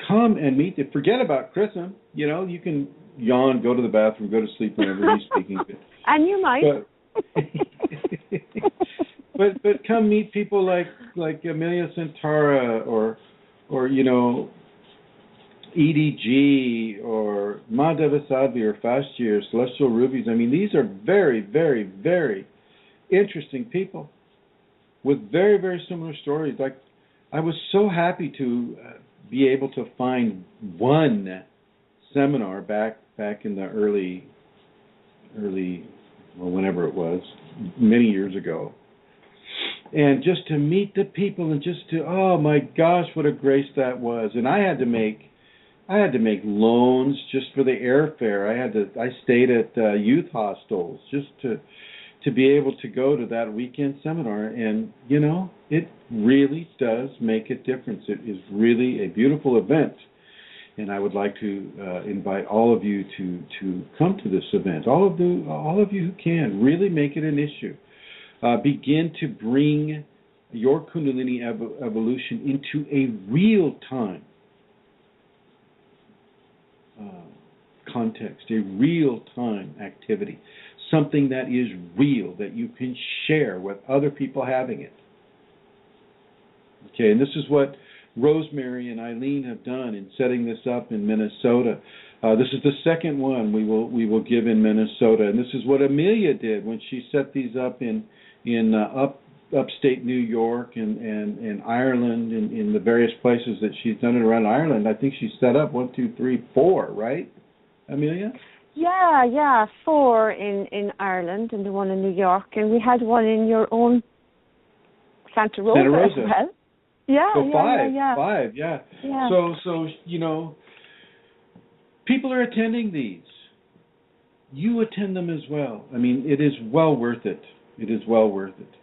Come and meet them. Forget about Chrism. You can yawn, go to the bathroom, go to sleep whenever he's speaking. And you might. But come meet people like Amelia Centaura or EDG or Ma Devasavi or Fasti or Celestial Rubies. I mean, these are very, very, very interesting people with very, very similar stories. Like, I was so happy to be able to find one seminar back in the early, well, whenever it was, many years ago. And just to meet the people and just to, oh my gosh, what a grace that was. And I had to make loans just for the airfare. I stayed at youth hostels just to be able to go to that weekend seminar. And, it really does make a difference. It is really a beautiful event. And I would like to invite all of you to come to this event. All of you who can, really make it an issue. Begin to bring your Kundalini evolution into a real-time context, a real-time activity, something that is real, that you can share with other people having it. Okay, and this is what Rosemary and Eileen have done in setting this up in Minnesota. This is the second one we will give in Minnesota, and this is what Amelia did when she set these up in upstate New York and Ireland, in the various places that she's done it around Ireland. I think she set up 1, 2, 3, 4, right, Amelia? Yeah, 4 in Ireland and the one in New York, and we had one in your own Santa Rosa. As well. Yeah, so 5, yeah. 5, yeah. So people are attending these. You attend them as well. I mean, it is well worth it. It is well worth it.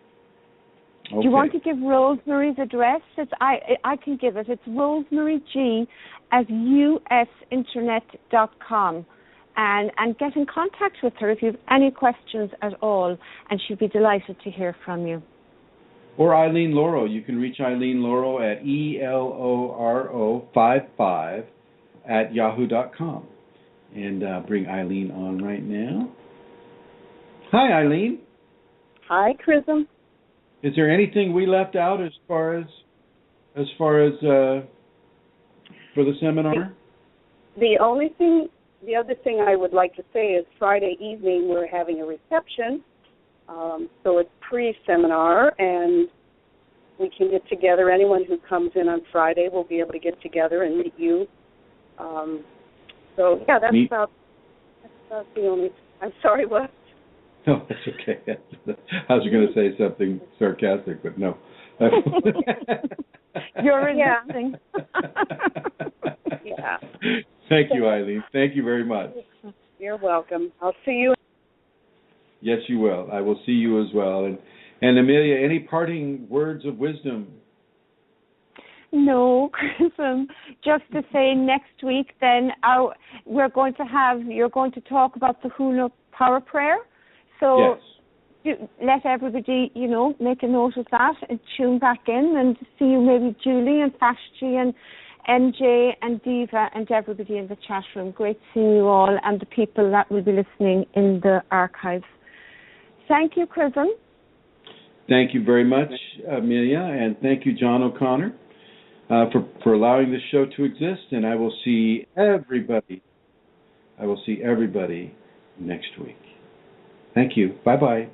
Okay. Do you want to give Rosemary's address? I can give it. It's rosemaryg@usinternet.com. And get in contact with her if you have any questions at all, and she'd be delighted to hear from you. Or Eileen Lauro. You can reach Eileen Lauro at eloro55@yahoo.com. And bring Eileen on right now. Hi, Eileen. Hi, Chrism. Is there anything we left out as far as for the seminar? The other thing I would like to say is Friday evening we're having a reception. So it's pre-seminar, and we can get together. Anyone who comes in on Friday will be able to get together and meet you. That's about the only. I'm sorry, what? No, that's okay. I was going to say something sarcastic, but no. You're interesting. Yeah. Thank you, Eileen. Thank you very much. You're welcome. I'll see you. Yes, you will. I will see you as well. And Amelia, any parting words of wisdom? No, Chrism. Just to say, next week, then you're going to talk about the Hula Power Prayer. So Yes. let everybody, make a note of that and tune back in and see you, maybe Julie and Fashti and MJ and Diva and everybody in the chat room. Great seeing you all and the people that will be listening in the archives. Thank you, Chrism. Thank you very much, Amelia, and thank you, John O'Connor, for allowing this show to exist. And I will see everybody next week. Thank you. Bye-bye.